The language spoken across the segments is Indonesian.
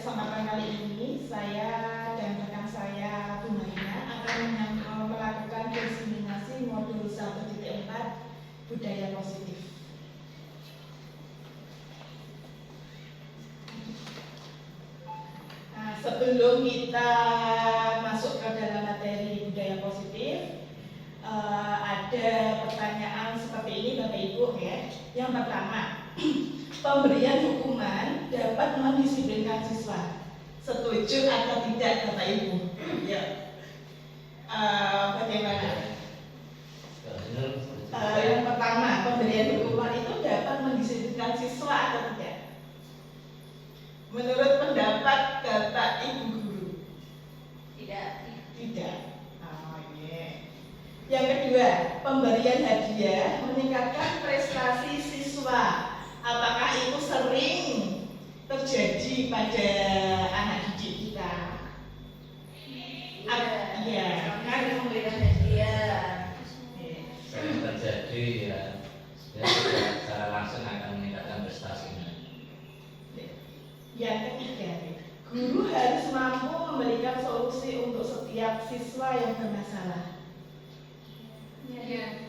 kesempatan kali ini saya dan rekan saya Bu Marina akan melakukan diseminasi modul 1.4 budaya positif. Nah, sebelum kita masuk ke dalam materi budaya positif, ada pertanyaan seperti ini Bapak Ibu ya. Yang pertama, pemberian hukuman dapat mendisiplinkan siswa. Setuju atau tidak Bapak Ibu? Ya. Bagaimana? Yang pertama, pemberian hukuman itu dapat mendisiplinkan siswa atau tidak? Menurut pendapat Bapak Ibu guru? Tidak. Tidak. Oh, yeah. Yang kedua, pemberian hadiah meningkatkan prestasi siswa. Apakah itu sering terjadi pada anak didik kita? Iya, kan memberikan hadiah. Sering terjadi ya, secara langsung akan meningkatkan prestasinya. Yang ketiga, guru harus mampu memberikan solusi untuk setiap siswa yang bermasalah. Iya.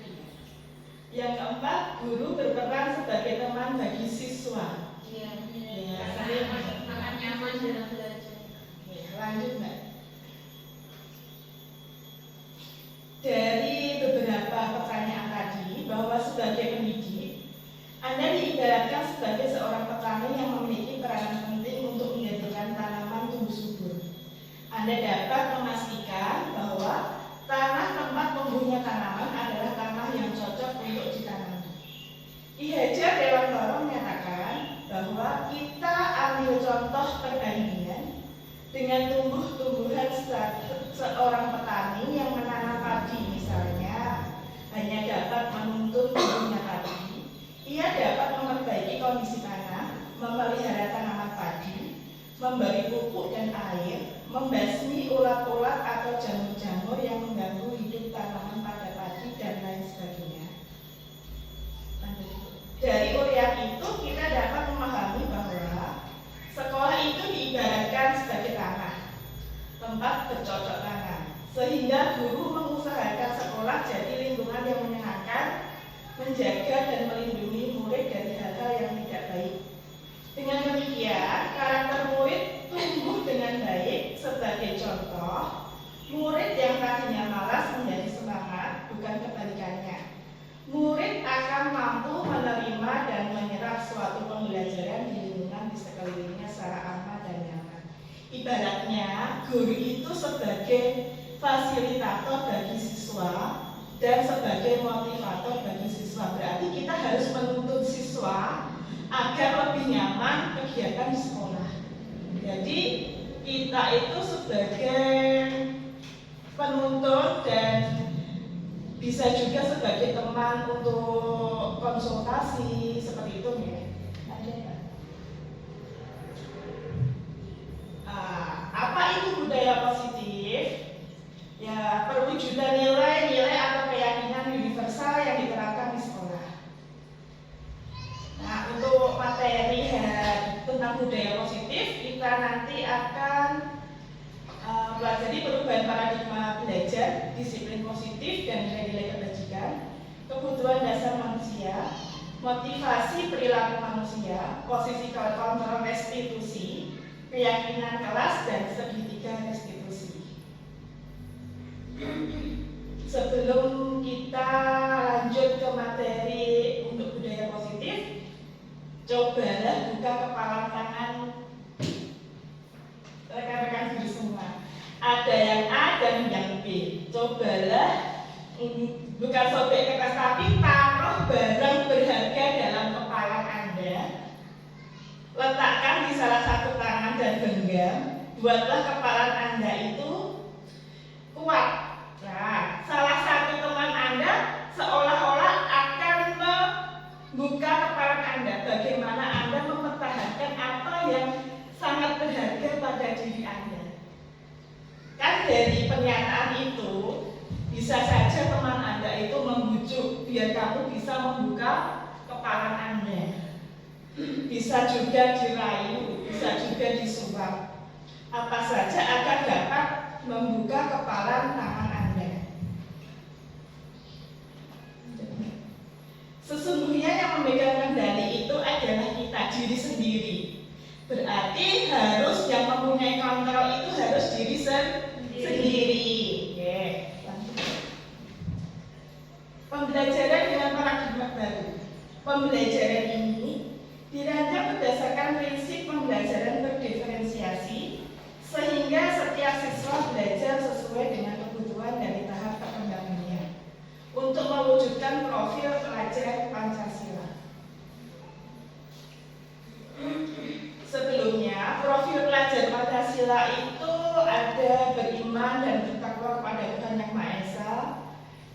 Yang keempat, guru berperan sebagai teman bagi siswa. Iya. Ya, Sangat nyaman dalam belajar. Ya, lanjut Mbak. Dari beberapa pertanyaan tadi, bahwa sebagai pendidik, Anda diibaratkan sebagai seorang petani yang memiliki peranan penting untuk menjadikan tanaman tumbuh subur. Anda dapat memastikan bahwa tanah tempat tumbuhnya tanaman adalah tanah yang cocok untuk ditanami. Ki Hajar Dewantara menyatakan bahwa kita ambil contoh perbandingan dengan tumbuh-tumbuhan seorang petani yang menanam padi misalnya hanya dapat menuntun tumbuhnya padi. Ia dapat memperbaiki kondisi tanah, memelihara tanaman padi, memberi pupuk dan air, membasmi ulat-ulat atau jamur-jamur yang mengganggu hidup tanaman pada padi dan lain sebagainya. Dari urian itu kita dapat memahami bahwa sekolah itu diibaratkan sebagai tanah, tempat bercocok tanam, sehingga guru mengusahakan sekolah jadi lingkungan yang menyenangkan, menjaga dan melindungi murid dari hal-hal yang tidak baik. Dengan demikian, karakter murid tumbuh dengan baik. Sebagai contoh, murid yang tadinya malas menjadi semangat, bukan kebalikannya. Murid akan mampu menerima dan menyerap suatu pembelajaran di lingkungan di sekelilingnya secara aman dan nyaman. Ibaratnya, guru itu sebagai fasilitator bagi siswa dan sebagai motivator bagi siswa. Berarti kita harus menuntun siswa agar lebih nyaman kegiatan di sekolah. Jadi kita itu sebagai penuntun dan bisa juga sebagai teman untuk konsultasi seperti itu ya. Ada nggak? Apa itu budaya positif? Ya, perwujudan nilai-nilai atau keyakinan universal yang diterapkan di sekolah. Nah, untuk materi tentang budaya positif, kita nanti akan pelajari perubahan paradigma belajar, disiplin positif dan nilai-nilai kebajikan, kebutuhan dasar manusia, motivasi perilaku manusia, posisi kontrol restitusi, keyakinan kelas dan segitiga restitusi. Sebelum kita lanjut ke materi untuk budaya positif, cobalah buka kepala tangan rekan-rekan guru semua. Ada yang A dan yang B. Cobalah bukan sobek kertas tapi taruh barang berharga dalam kepala Anda. Letakkan di salah satu tangan dan genggam. Buatlah kepala Anda itu kuat. Nah, salah satu teman Anda seolah-olah akan membuka kepala Anda. Bagaimana Anda mempertahankan apa yang sangat berharga pada diri Anda. Kan dari pernyataan itu bisa saja teman Anda itu membujuk biar kamu bisa membuka kepala Anda. Bisa juga dirayu, bisa juga disuap. Apa saja agar dapat membuka kepalan tangan Anda. Sesungguhnya yang memegang kendali itu adalah kita diri sendiri. Berarti harus yang mempunyai kontrol itu harus diri sendiri. Oke. Pembelajaran dengan paradigma baru. Pembelajaran ini dirancang berdasarkan prinsip pembelajaran berdiferensiasi, sehingga setiap siswa belajar sesuai dengan kebutuhan dari tahap perkembangannya untuk mewujudkan profil pelajar Pancasila. Sebelumnya, profil pelajar Pancasila itu ada beriman dan bertakwa kepada Tuhan Yang Maha Esa,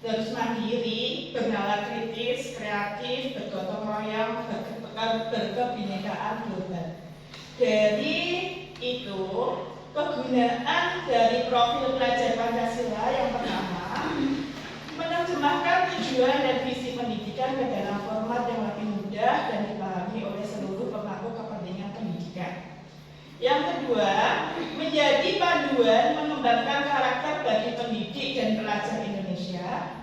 terus mandiri, bernalar kritis, kreatif, bergotong royong, berkebinekaan global. Dari itu, kegunaan dari profil pelajar Pancasila yang pertama, menerjemahkan tujuan dan visi pendidikan ke dalam format yang lebih mudah dan dipahami oleh seluruh pemangku kepentingan pendidikan. Yang kedua, menjadi panduan mengembangkan karakter bagi pendidik dan pelajar Indonesia.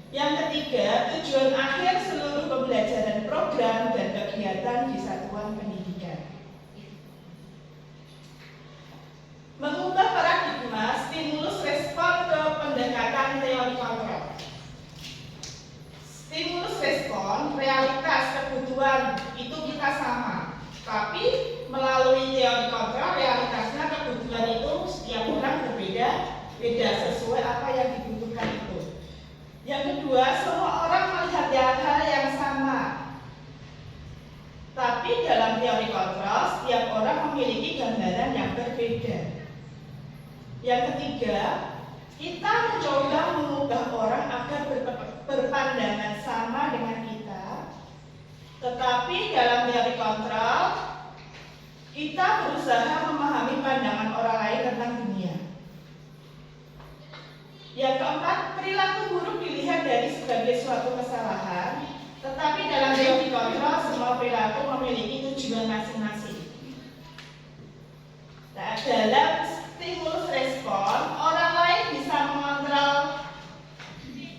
Yang ketiga, tujuan akhir seluruh pembelajaran program dan kegiatan di satuan pendidikan. Mengubah paradigma stimulus respon ke pendekatan teori kontrol. Stimulus respon, realitas, kebutuhan itu kita sama, tapi melalui teori kontrol, realitasnya kebutuhan itu setiap orang berbeda, sesuai apa yang dibutuhkan itu. Yang kedua, semua orang melihat hal yang sama, tapi dalam teori kontrol, setiap orang memiliki gambaran yang berbeda. Yang ketiga, kita mencoba mengubah orang agar berpandangan sama dengan kita, tetapi dalam teori kontrol, kita berusaha memahami pandangan orang lain tentang dunia. Yang keempat, perilaku buruk dilihat dari sebagai suatu kesalahan, tetapi dalam teori kontrol semua perilaku memiliki tujuan masing-masing. Nah, dalam stimulus respon, orang lain bisa mengontrol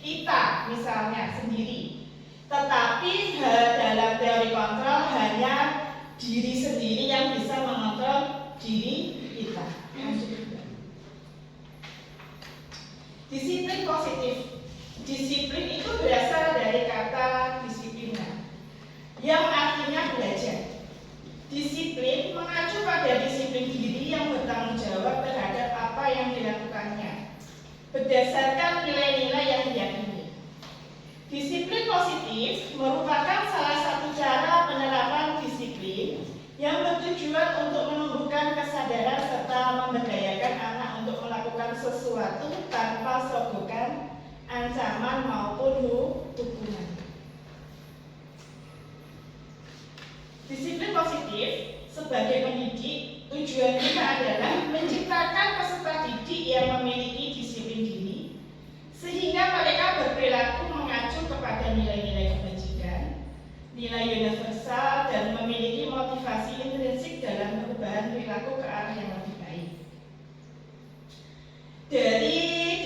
kita misalnya sendiri, tetapi dalam teori kontrol hanya diri sendiri yang bisa mengontrol diri kita. Disiplin positif. Disiplin itu berasal dari kata disiplina, yang artinya belajar. Disiplin mengacu pada disiplin diri yang bertanggung jawab terhadap apa yang dilakukannya, berdasarkan nilai-nilai yang diyakini. Disiplin positif merupakan salah satu cara penerapan disiplin yang bertujuan untuk menumbuhkan kesadaran serta memberdayakan anak untuk melakukan sesuatu tanpa sogokan, ancaman maupun hukuman. Disiplin positif sebagai pendidik, tujuan kita adalah menciptakan peserta didik yang memiliki disiplin diri, sehingga mereka berperilaku mengacu kepada nilai-nilai kebajikan, nilai universal, dan memiliki motivasi intrinsik dalam perubahan perilaku ke arah yang lebih baik. Dari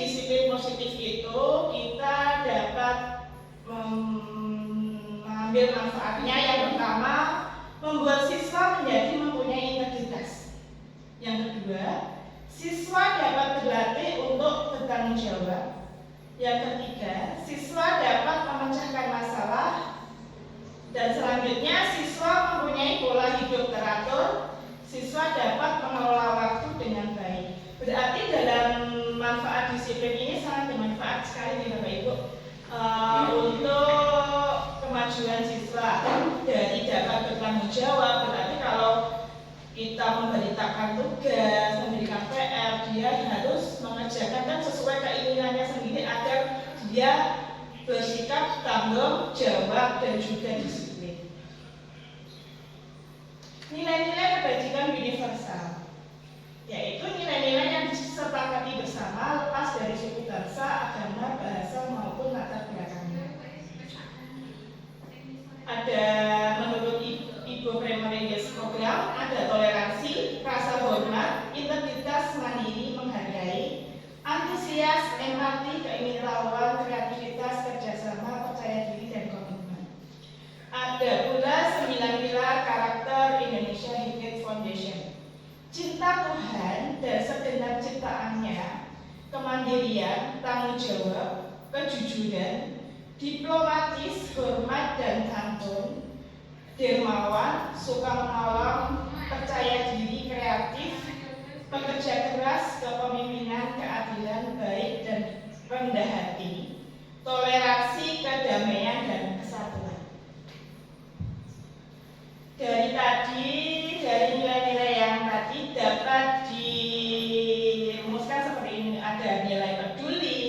disiplin positif itu kita dapat mengambil manfaatnya. Yang pertama, membuat siswa menjadi mempunyai integritas. Yang kedua, siswa dapat berlatih untuk bertanggung jawab. Yang ketiga, siswa dapat memecahkan masalah. Dan selanjutnya, siswa mempunyai pola hidup teratur. Siswa dapat mengelola waktu dengan baik. Berarti dalam manfaat disiplin ini sangat bermanfaat sekali nih Bapak Ibu untuk kemajuan siswa. Dari dapat bertanggung jawab, berarti kalau kita memberitakan tugas, memberikan PR, dia harus mengerjakan kan sesuai keinginannya sendiri agar dia bersikap tanggung jawab dan juga disiplin. Nilai-nilai kebajikan universal, yaitu nilai-nilai yang disepakati bersama lepas dari suku bangsa, agama, bahasa maupun latar belakangnya. Ada menurut Ibu Primarius Program sosial ada toleransi, rasa hormat, integritas, mandiri, menghargai, antusias, empati, keingintahuan, kreativitas, kerjasama, percaya diri, dan komitmen. Ada pula 9 pilar karakter Indonesia Heritage Foundation. Cinta Tuhan dan segenap ciptaannya, kemandirian, tanggung jawab, kejujuran, diplomatis, hormat dan santun, dermawan, suka menolong, percaya diri, kreatif, pekerja keras, kepemimpinan, keadilan, baik dan rendah hati, toleransi, kedamaian dan kesatuan. Dari nilai-nilai yang tadi dapat dirumuskan seperti ini. Ada nilai peduli,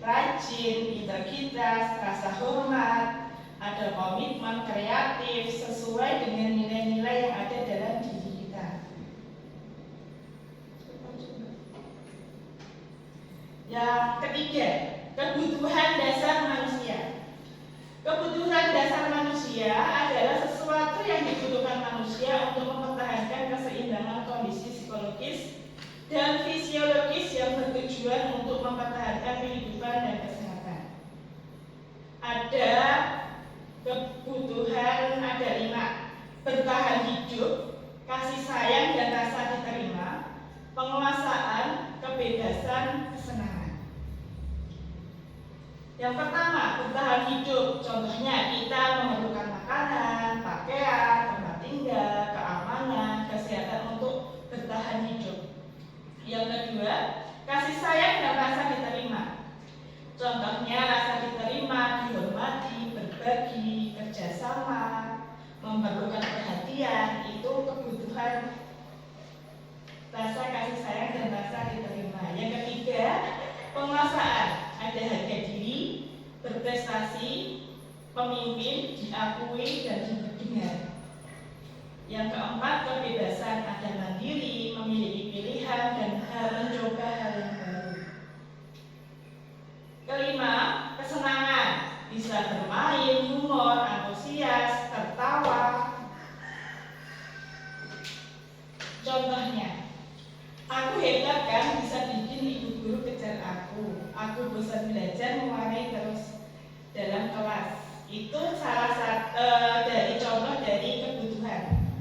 rajin, integritas, rasa hormat, ada komitmen, kreatif, sesuai dengan nilai-nilai yang ada dalam diri kita. Yang ketiga, kebutuhan dasar manusia. Kebutuhan dasar manusia adalah sesuatu yang dibutuhkan manusia untuk mempertahankan keseimbangan kondisi psikologis dan fisiologis yang bertujuan untuk mempertahankan kehidupan dan kesehatan. Ada kebutuhan, ada 5: bertahan hidup, kasih sayang dan rasa diterima, penguasaan, kebebasan, kesenangan. Yang pertama, bertahan hidup. Contohnya kita memerlukan makanan, pakaian, tempat tinggal, keamanan, kesehatan untuk bertahan hidup. Yang kedua, kasih sayang dan rasa diterima. Contohnya rasa diterima, dihormati, berbagi, kerjasama, memerlukan perhatian, itu kebutuhan rasa kasih sayang dan rasa diterima. Yang ketiga, penguasaan. Ada harga diri, berprestasi, pemimpin, diakui dan didengar. Yang keempat, kebebasan. Ada mandiri, memiliki pilihan dan mencoba hal yang baru. Kelima, kesenangan. Bisa bermain, humor, antusias, tertawa. Contohnya, aku hebat kan, bisa bikin ibu guru kejar aku. Aku bosan belajar, mewarnai terus dalam kelas. Itu salah satu dari contoh dari kebutuhan.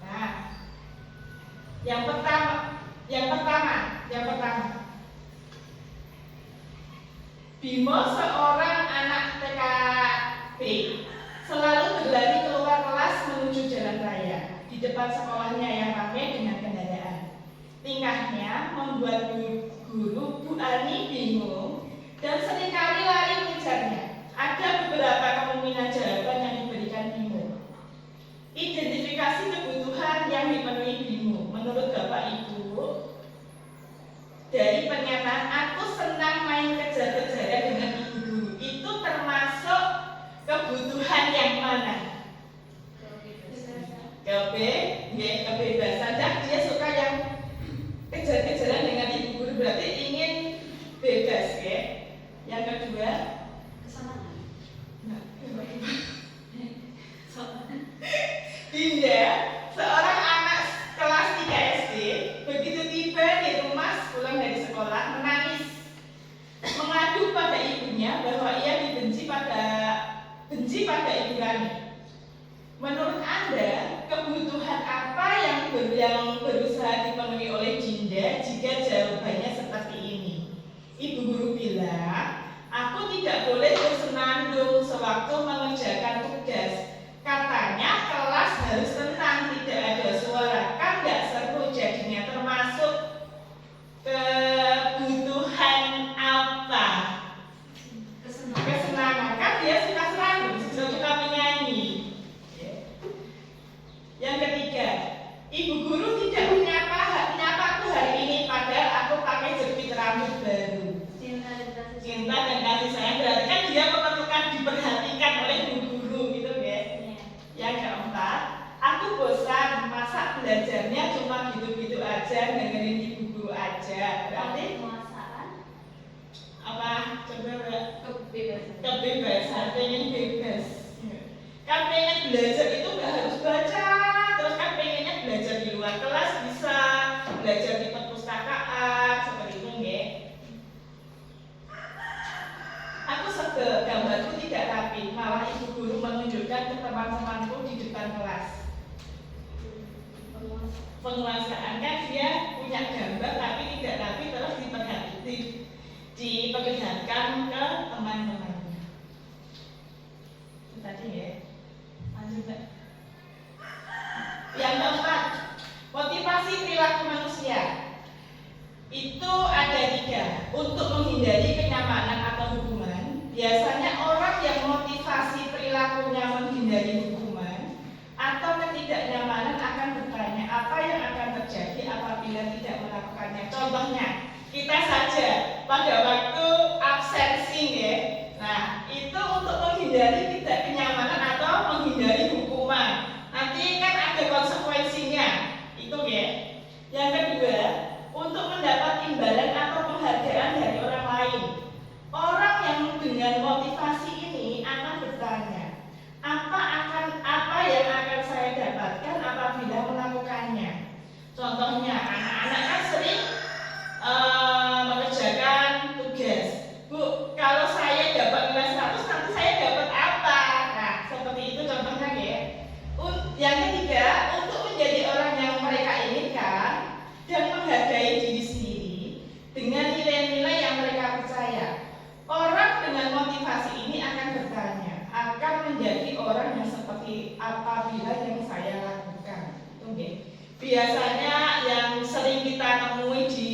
Nah, yang pertama, Bimo seorang anak TKP selalu berlari keluar kelas menuju jalan raya. Di depan sekolahnya yang ramai dengan kendaraan. Tingkahnya membuat guru Bu Ani bingung dan seringkali lari mengejarnya. Ada beberapa kemungkinan jawaban yang diberikan Bimo. Identifikasi kebutuhan yang dipenuhi Bimo. Menurut Bapak Ibu, dari pernyataan aku senang main kejar-kejaran dengan ibu guru, itu termasuk kebutuhan yang mana? Kebebasan. Dia suka yang kejar-kejaran dengan ibu guru, berarti ingin bebas, ya. Yang kedua, Kesenangan. Dinda, seorang anak kelas 3 SD, begitu tiba di rumah pulang dari sekolah, menangis, mengadu pada ibunya bahwa ia benci pada Ibu Rani. Menurut Anda, kebutuhan apa yang berusaha dipenuhi oleh Dinda jika jawabannya seperti ini? Ibu guru bilang, aku tidak boleh bersenandung sewaktu mengerjakan tugas. Katanya kelas harus tenang, tidak ada suara, kan nggak seru jadinya. Termasuk kebutuhan apa? Kesenangan. Kan dia suka senandung, suka menyanyi. Yang ketiga, ibu guru tidak menyapa aku hari ini, padahal aku pakai jepit rambut baru. Cinta dan kasih sayang, berarti kan dia memerlukan diperhatikan oleh ibu guru, gitu ya. belajar itu nggak harus baca terus kan, pengennya belajar di luar kelas bisa, belajar di perpustakaan seperti itu nggih. Aku sebel gambarku tidak rapi, malah ibu guru menunjukkan ke teman-temanku di depan kelas. Penguasaan kan, dia punya gambar tapi tidak rapi terus diperlihatkan ke teman-temannya. Itu tadi ya. Lanjut Mbak. Yang keempat, motivasi perilaku manusia. Itu ada 3. Untuk menghindari kenyamanan atau hukuman, biasanya orang yang motivasi perilakunya menghindari hukuman atau ketidaknyamanan akan bertanya apa yang akan terjadi apabila tidak melakukannya. Contohnya, kita saja pada waktu absensi ya. Nah, itu untuk menghindari tidak kenyamanan atau menghindari hukuman. Nanti kan ada konsekuensinya. Itu ya. Yang kedua, untuk mendapat imbalan atau penghargaan dari orang lain. Orang yang dengan motivasi ini akan bertanya, apa yang akan saya dapatkan apabila melakukannya. Contohnya, anak-anak kan sering mengerjakan tugas. Bu, kalau saya dapat nilai 100 nanti saya dapat apa? Nah, seperti itu contohnya ya. Yang ketiga, untuk menjadi orang yang mereka inginkan dan menghargai diri sendiri dengan nilai-nilai yang mereka percaya. Orang dengan motivasi ini akan bertanya, akan menjadi orang yang seperti apabila yang saya lakukan. Oke. Biasanya yang sering kita temui di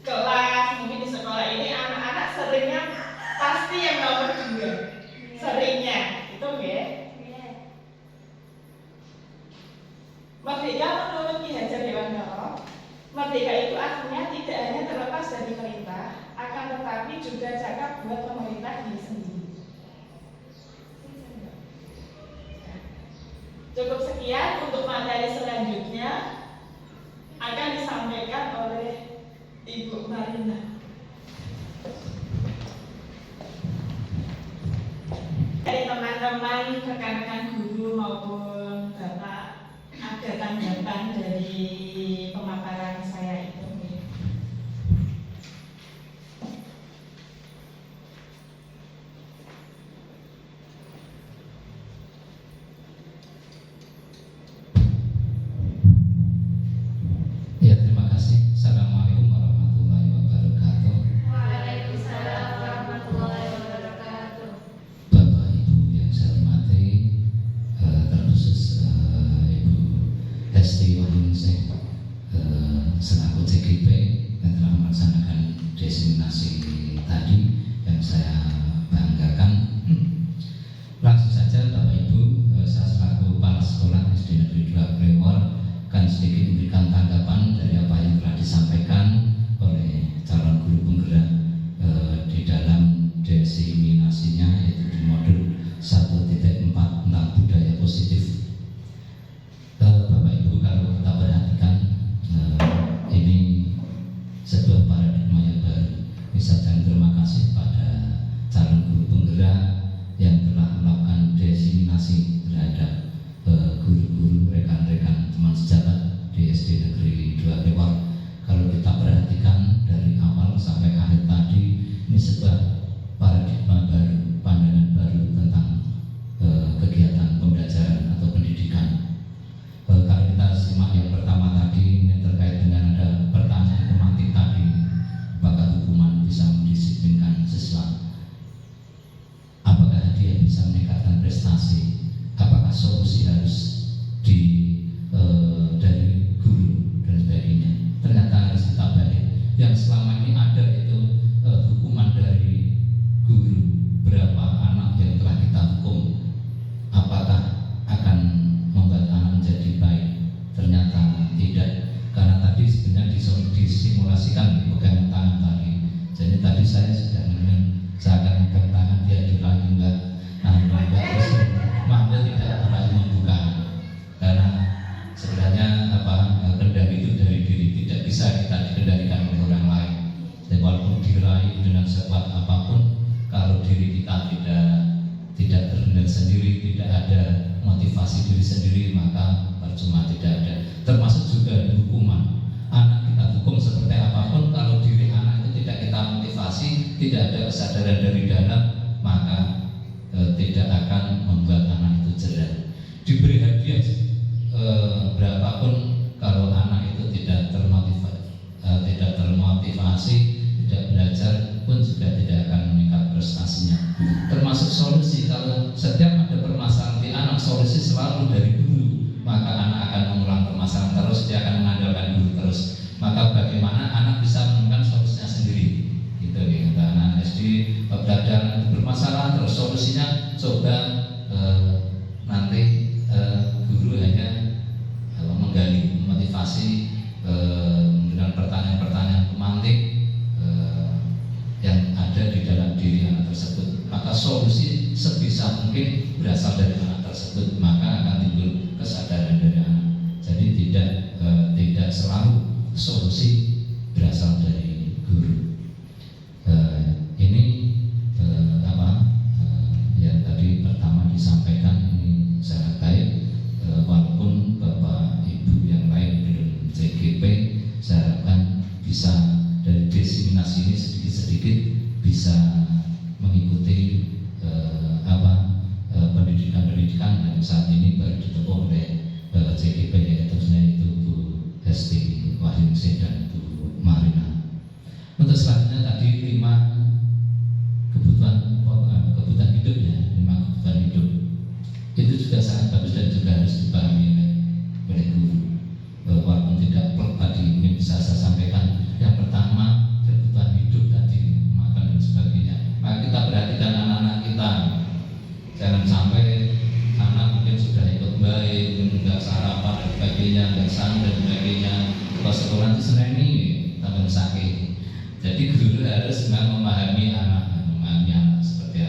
kelas, mungkin di sekolah ini, anak-anak seringnya pasti yang nomor 2. Seringnya, itu ya. Merdeka menurut Ki Hajar Dewantara, merdeka itu artinya tidak hanya terlepas dari perintah, akan tetapi juga cakap buat pemerintah diri sendiri. Cukup sekian untuk materi selanjutnya akan disampaikan oleh Ibu Marina. Dari teman-teman, rekan-rekan guru maupun Bapak, ada tanggapan dari pemaparan saya itu? Ya, terima kasih. Assalamualaikum warahmatullahi wabarakatuh. Waalaikumsalam warahmatullahi wabarakatuh. Bapak Ibu yang saya hormati, terkhusus Ibu Hesti Wahyuningsih selaku CGP yang telah melaksanakan diseminasi tadi yang saya banggakan. Langsung saja Bapak Ibu, saya selaku kepala sekolah SD Negeri 2 Brewor akan sedikit memberikan tanggapan dari apa yang telah disampaikan oleh calon guru penggerak di dalam diseminasinya, yaitu di modul 1.4 tentang budaya positif. Bapak Ibu, kalau kita perhatikan ini sebuah paradigma yang baru. Bisa dan terima kasih pada calon guru penggerak yang telah melakukan diseminasi terhadap guru-guru, rekan-rekan, teman sejabat di SD Negeri 2 Brewor. Kalau kita perhatikan dari awal sampai akhir tadi, ini sebuah paradigma baru, pandangan baru tentang kegiatan pembelajaran atau pendidikan. Kalau kita simak yang pertama tadi, ini terkait dengan ada pertanyaan tematik tadi, apakah hukuman bisa mendisiplinkan siswa? Apakah dia bisa meningkatkan prestasi? Apakah solusi harus dari guru dan sebagainya? Ternyata harus kita balik. Yang selama ini ada itu hukuman dari guru. Berapa anak yang telah kita hukum? Apakah akan membuat anak menjadi baik? Ternyata tidak. Karena tadi sebenarnya disimulasikan pegangan tangan tadi. Jadi tadi saya sudah saya akan angkat tangan, dia diulangi enggak, terus maka tidak pernah membuka, karena sebenarnya kendali itu dari diri, tidak bisa kita dikendalikan oleh orang lain. Dan walaupun diraih dengan sekuat apapun, kalau diri kita tidak terkendali sendiri, tidak ada memotivasi diri sendiri, maka percuma, tidak ada. Termasuk juga hukuman. Anak kita hukum seperti apapun, kalau diri anak itu tidak kita motivasi, tidak ada kesadaran dari dalam, maka tidak akan membuat anak itu cerdas. Diberi hadiah berapapun, kalau anak itu tidak termotivasi, tidak belajar pun juga tidak akan meningkat prestasinya. Termasuk solusi, kalau setiap ada permasalahan di anak, solusi selalu dari guru, maka anak akan mengulang permasalahan terus, dia akan mengandalkan guru terus. Maka bagaimana anak bisa menemukan solusinya sendiri? Gitu ya, anak SD belajar bermasalah, terus solusinya coba nanti guru hanya menggali, motivasi dengan pertanyaan-pertanyaan pemantik yang ada di dalam diri anak tersebut. Maka solusi sebisa mungkin berasal dari anak tersebut, maka akan timbul kesadaran dari anak. Jadi tidak selalu solusi berasal dari guru. Ini yang tadi pertama disampaikan ini sangat baik. Walaupun Bapak Ibu yang lain belum CGP, saya harapkan bisa dari diseminasi ini sedikit-sedikit bisa mengikuti pendidikan yang saat ini baru ditempuh oleh CGP, yaitu Bu Hesti Wahyuningsih dan Bu Marina. Untuk selanjutnya tadi 5 kebutuhan hidup ya, 5 kebutuhan hidup itu juga sangat bagus dan juga harus dipahami oleh guru. Walaupun tidak plek tadi, mungkin bisa saya sampaikan. Yang pertama, kebutuhan hidup tadi, makan dan sebagainya. Maka kita perhatikan anak-anak kita, jangan sampai anak mungkin sudah ikut baik, nggak sarapan dan sebagainya, nggak sang dan sebagainya, pas sekolah itu seneni tambah sakit. Jadi guru harus memahami anak seperti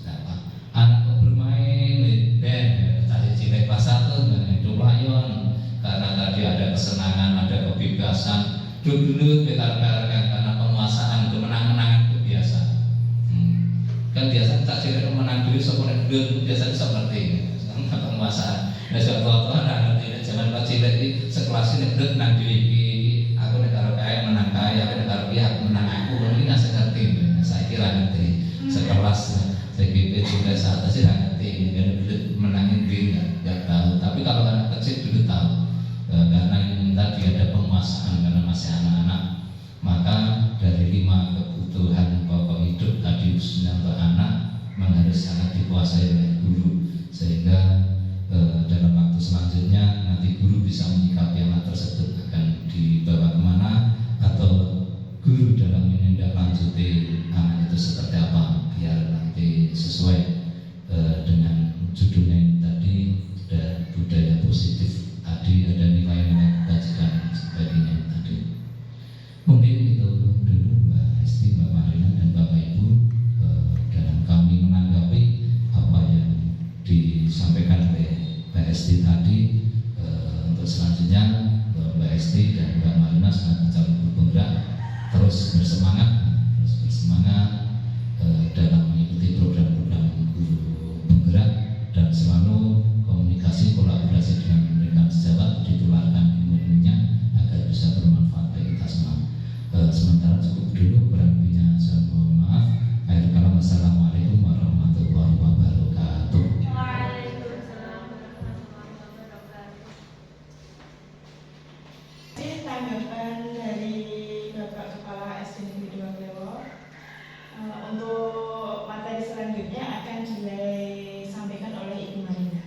apa. Anak bermain band, tadi cilik kelas 1 itu layon, karena tadi ada kesenangan, ada kebebasan. Dulu kita karena penguasaan, kemenangan itu biasa. Kan biasa tak cilik menang dulu, sekolah dulu biasa seperti penguasaan. Nah, sebab anak tidak jangan cilik di sekelas ini dulu menang dulu. Aku negara kaya menang kaya, aku negara pihak menang aku. Ini nggak ngerti, saya kira ngerti. Sekelas CGP juga saat itu tidak ngerti, dulu menangin diri nggak tahu. Tapi kalau anak kecil dulu tahu, karena tadi ada penguasaan, karena masih anak-anak. Maka dari 5 kebutuhan pokok hidup tadi khususnya untuk anak memang harus sangat dikuasai oleh guru, sehingga dalam waktu selanjutnya nanti guru bisa menyikapi anak tersebut akan dibawa kemana, atau guru dalam menindaklanjuti anak itu seperti apa, biar nanti sesuai dengan judulnya ini tadi, ada budaya positif tadi, ada nilai-nilai kebajikan dan sebagainya tadi. Mungkin itu dulu Mbak Hesti, Mbak Marina dan Bapak Ibu dalam kami menanggapi apa yang disampaikan oleh Mbak Hesti tadi. Untuk selanjutnya Mbak Hesti dan Mbak Marina sangat calon penggerak, terus bersemangat dalam mengikuti program-program guru penggerak, dan selalu komunikasi kolaborasi dengan rekan sejawat, ditularkan ilmu-ilmunya agar bisa bermanfaat bagi kita semua. Sementara cukup dulu, kurang lebihnya saya mohon maaf. Akhir kalam, wassalamualaikum warahmatullahi wabarakatuh. Waalaikumsalam warahmatullahi wabarakatuh. Ini tanggapan dari Bapak Kepala SD 2 Klewo. Untuk materi selanjutnya akan disampaikan oleh Ibu Marina.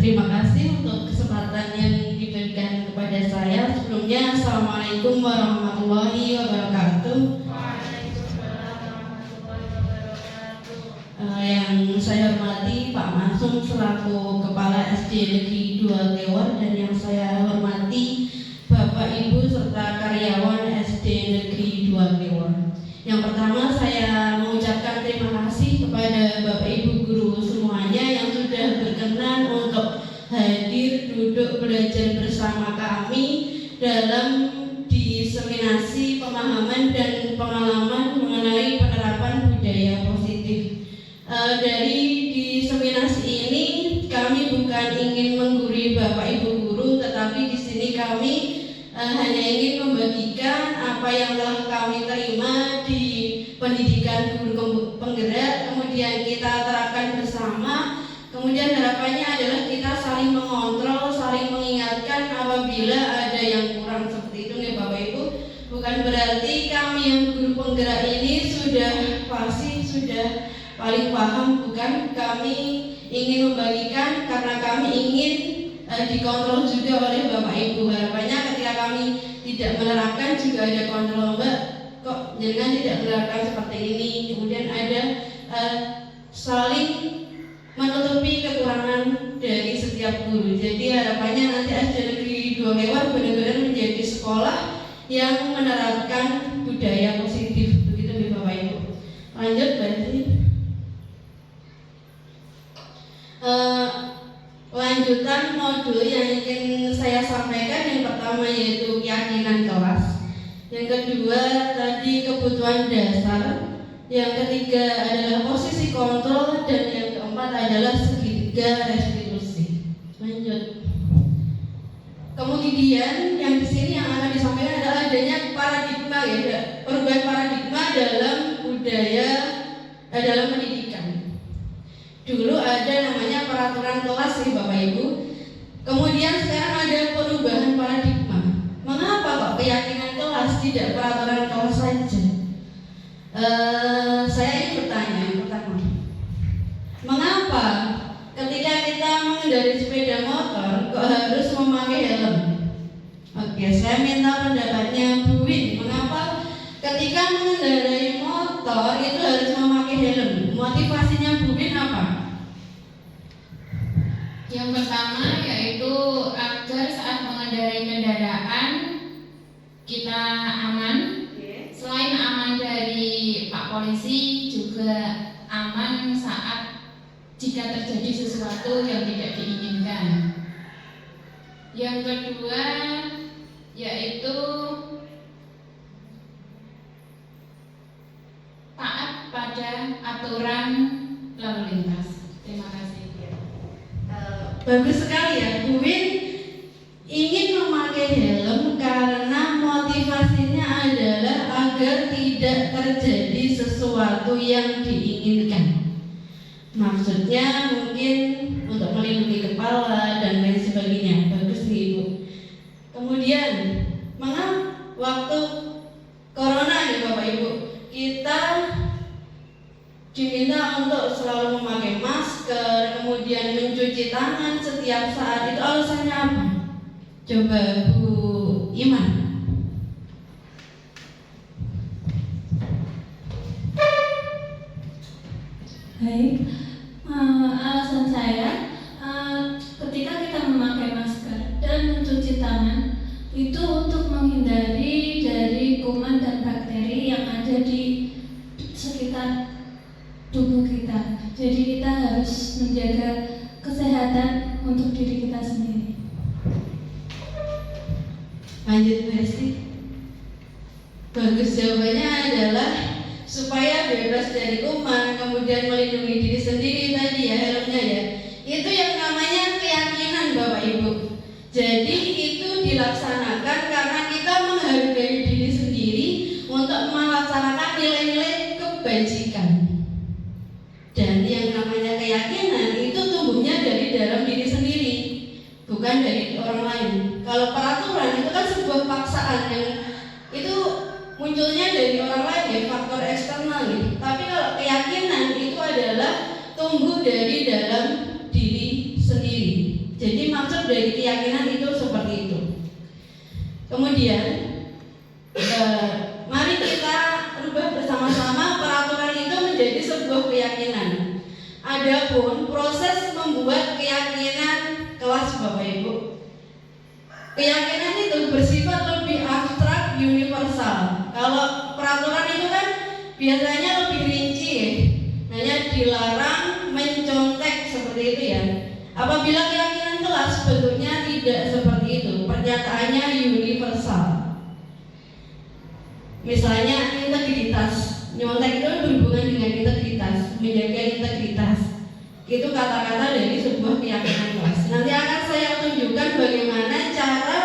Terima kasih untuk kesempatan yang diberikan kepada saya. Sebelumnya, Assalamualaikum warahmatullahi wabarakatuh. Waalaikumsalam warahmatullahi wabarakatuh. Yang saya hormati Pak Masum selaku Kepala Sekolah SD Negeri 2 Lewar dan yang saya hormati Bapak Ibu serta karyawan SD Negeri 2 Lewar. Yang pertama saya mengucapkan terima kasih kepada Bapak Ibu guru semuanya yang sudah berkenan untuk hadir duduk belajar bersama kami dalam diseminasi pemahaman dan pengalaman mengenai penerapan budaya positif. Dari diseminasi ini kami bukan ingin menggurui Bapak Ibu guru, tetapi di sini kami hanya ingin membagikan apa yang telah kami terima di pendidikan guru penggerak, kemudian kita terapkan bersama. Kemudian harapannya adalah kita saling mengontrol, saling mengingatkan apabila ada yang kurang seperti itu ya Bapak Ibu. Bukan berarti kami yang guru penggerak ini sudah fasih, sudah paling paham, bukan. Kami ingin membagikan karena kami ingin dikontrol juga oleh Bapak Ibu. Harapannya ketika kami tidak menerapkan juga ada kontrol, Mbak, kok jangan tidak menerapkan seperti ini. Kemudian ada saling menutupi kekurangan dari setiap guru. Jadi harapannya nanti SD Negeri 2 Lewar benar-benar menjadi sekolah yang menerapkan budaya positif. Begitu nih Bapak Ibu. Lanjut berarti lanjutan modul yang ingin saya sampaikan, yang pertama yaitu keyakinan kelas, yang kedua tadi kebutuhan dasar, yang ketiga adalah posisi kontrol, dan yang keempat adalah segitiga restitusi. Lanjut. Kemudian yang di sini yang akan disampaikan adalah adanya paradigma, ya, perubahan paradigma dalam budaya dalam pendidikan. Dulu ada namanya peraturan kelas sih Bapak Ibu. Kemudian sekarang ada perubahan paradigma. Mengapa kok keyakinan kelas tidak peraturan kelas saja? Saya ingin bertanya yang pertama, mengapa ketika kita mengendarai sepeda motor kok harus memakai helm? Oke, saya minta pendapatnya Bu Win. Mengapa ketika mengendarai motor itu harus memakai helm? Motivasinya Bu Win apa? Yang pertama yaitu agar saat mengendarai kendaraan kita aman. Selain aman dari Pak Polisi, juga aman saat jika terjadi sesuatu yang tidak diinginkan. Yang kedua yaitu taat pada aturan lalu lintas. Terima kasih. Bagus sekali ya, Bu Win ingin memakai helm karena motivasinya adalah agar tidak terjadi sesuatu yang diinginkan. Maksudnya mungkin untuk melindungi kepala dan lain sebagainya. Bagus nih Ibu. Kemudian, mengapa waktu corona nih Bapak Ibu, kita diminta untuk selalu memakai masker, kemudian mencuci tangan setiap saat. Itu alasannya apa? Coba Bu Iman. Baik, alasan saya ketika kita memakai masker dan mencuci tangan itu untuk menghindari dari kuman dan bakteri yang ada di sekitar tubuh kita. Jadi kita harus menjaga kesehatan untuk diri kita sendiri. Lanjut Bu Hesti. Bagus, jawabannya adalah supaya bebas dari kuman, kemudian melindungi diri sendiri tadi ya, helmnya ya. Itu yang namanya keyakinan Bapak Ibu. Jadi itu dilaksanakan karena kita menghargai diri sendiri untuk melaksanakan nilai-nilai kebajikan. Dan yang namanya keyakinan itu tumbuhnya dari dalam diri sendiri, bukan dari orang lain. Kalau peraturan itu kan sebuah paksaan yang itu munculnya dari orang lain ya, faktor eksternal ya. Tapi kalau keyakinan itu adalah tumbuh dari dalam diri sendiri. Jadi maksud dari keyakinan itu seperti itu. Kemudian mari kita rubah bersama-sama peraturan itu menjadi sebuah keyakinan. Adapun proses membuat keyakinan kelas Bapak Ibu. Keyakinan itu bersifat lebih abstrak, universal. Kalau peraturan itu kan biasanya lebih rinci, hanya dilarang mencontek seperti itu ya. Apabila keyakinan kelas bentuknya tidak seperti itu, pernyataannya universal. Misalnya integritas, nyontek itu berhubungan dengan integritas, menjaga integritas. Itu kata-kata dari sebuah keyakinan kelas. Nanti akan saya tunjukkan bagaimana cara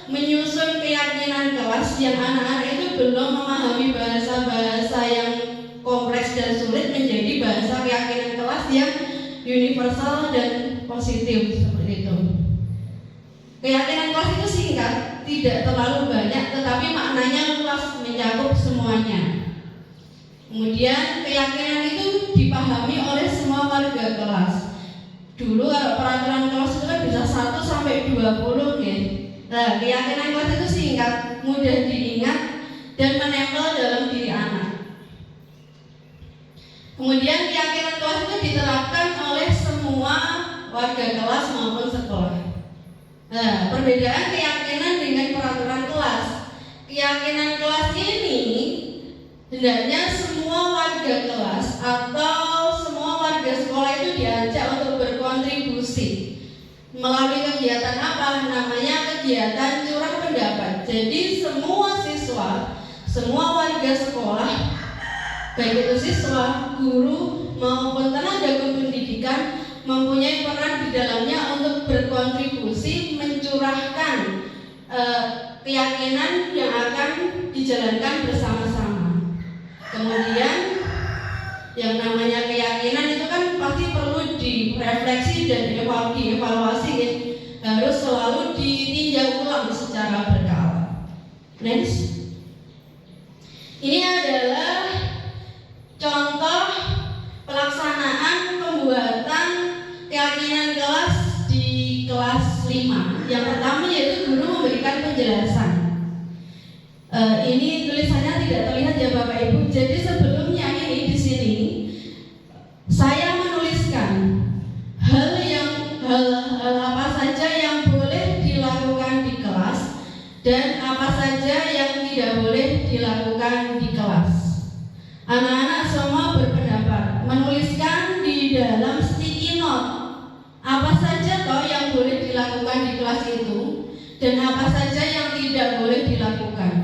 menyusun keyakinan kelas yang anak-anak itu belum memahami bahasa-bahasa yang kompleks dan sulit menjadi bahasa keyakinan kelas yang universal dan positif seperti itu. Keyakinan kelas itu singkat, tidak terlalu banyak, tetapi maknanya luas, mencakup semuanya. Kemudian keyakinan itu dipahami oleh semua warga kelas. Dulu kalau peraturan kelas itu kan bisa 1 sampai 20 ya. Nah, keyakinan kelas itu singkat, mudah diingat dan menempel dalam diri anak. Kemudian keyakinan kelas itu diterapkan oleh semua warga kelas maupun sekolah. Nah, perbedaan keyakinan dengan peraturan kelas. Keyakinan kelas ini hendaknya semua warga kelas atau semua warga sekolah itu diajak untuk berkontribusi melalui kegiatan apa? Namanya kegiatan curah pendapat. Jadi semua siswa, semua warga sekolah, baik itu siswa, guru maupun tenaga kependidikan mempunyai peran di dalamnya untuk berkontribusi mencurahkan keyakinan yang akan dijalankan bersama-sama. Kemudian yang namanya keyakinan itu kan pasti perlu direfleksi dan dievaluasi ya. Harus selalu ditinjau ulang secara berkala. Next. Ini adalah contoh pelaksanaan pembuatan keyakinan kelas di kelas 5. Yang pertama yaitu guru memberikan penjelasan. Ini tulisannya tidak terlihat ya Bapak Ibu. Jadi sebelumnya ini di sini saya menuliskan hal apa saja yang boleh dilakukan di kelas dan apa saja yang tidak boleh dilakukan di kelas. Anak-anak semua berpendapat menuliskan di dalam sticky note apa saja toh yang boleh dilakukan di kelas itu dan apa saja yang tidak boleh dilakukan.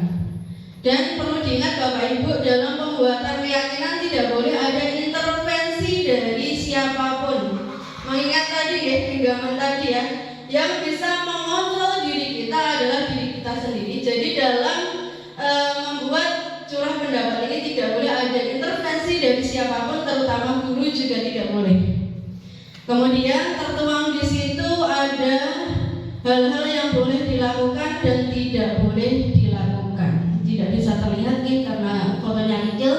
Dan perlu diingat Bapak Ibu, dalam pembuatan keyakinan tidak boleh ada intervensi dari siapapun. Mengingat tadi ya, genggaman tadi ya, yang bisa mengontrol diri kita adalah diri kita sendiri. Jadi dalam membuat curah pendapat ini tidak boleh ada intervensi dari siapapun, terutama guru juga tidak boleh. Kemudian tertuang di situ ada hal-hal yang boleh dilakukan dan tidak boleh dilakukan. Tidak bisa terlihat nih karena fotonya kecil.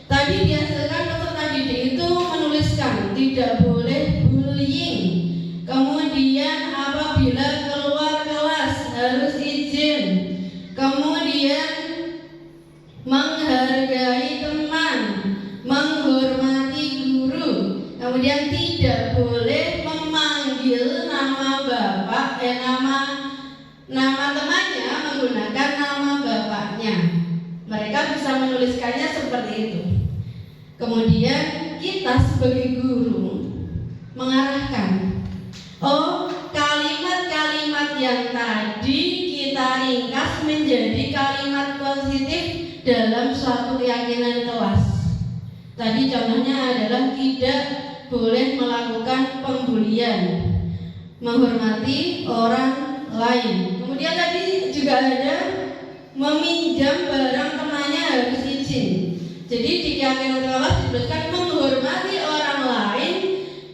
Tadi dihasilkan peserta didik itu menuliskan tidak boleh bullying. Kemudian apabila keluar kelas harus izin. Kemudian menghargai teman, menghormati guru. Kemudian tidak boleh memanggil nama bapak, nama temannya menggunakan nama bapaknya. Mereka bisa menuliskannya seperti itu. Kemudian kita sebagai guru mengarahkan, kalimat-kalimat yang tadi kita ringkas menjadi kalimat positif dalam suatu keyakinan kelas. Tadi contohnya adalah tidak boleh melakukan pembulian, menghormati orang lain. Kemudian tadi juga ada meminjam barang temannya harus izin. Jadi di keyakinan kelas disebutkan menghormati orang lain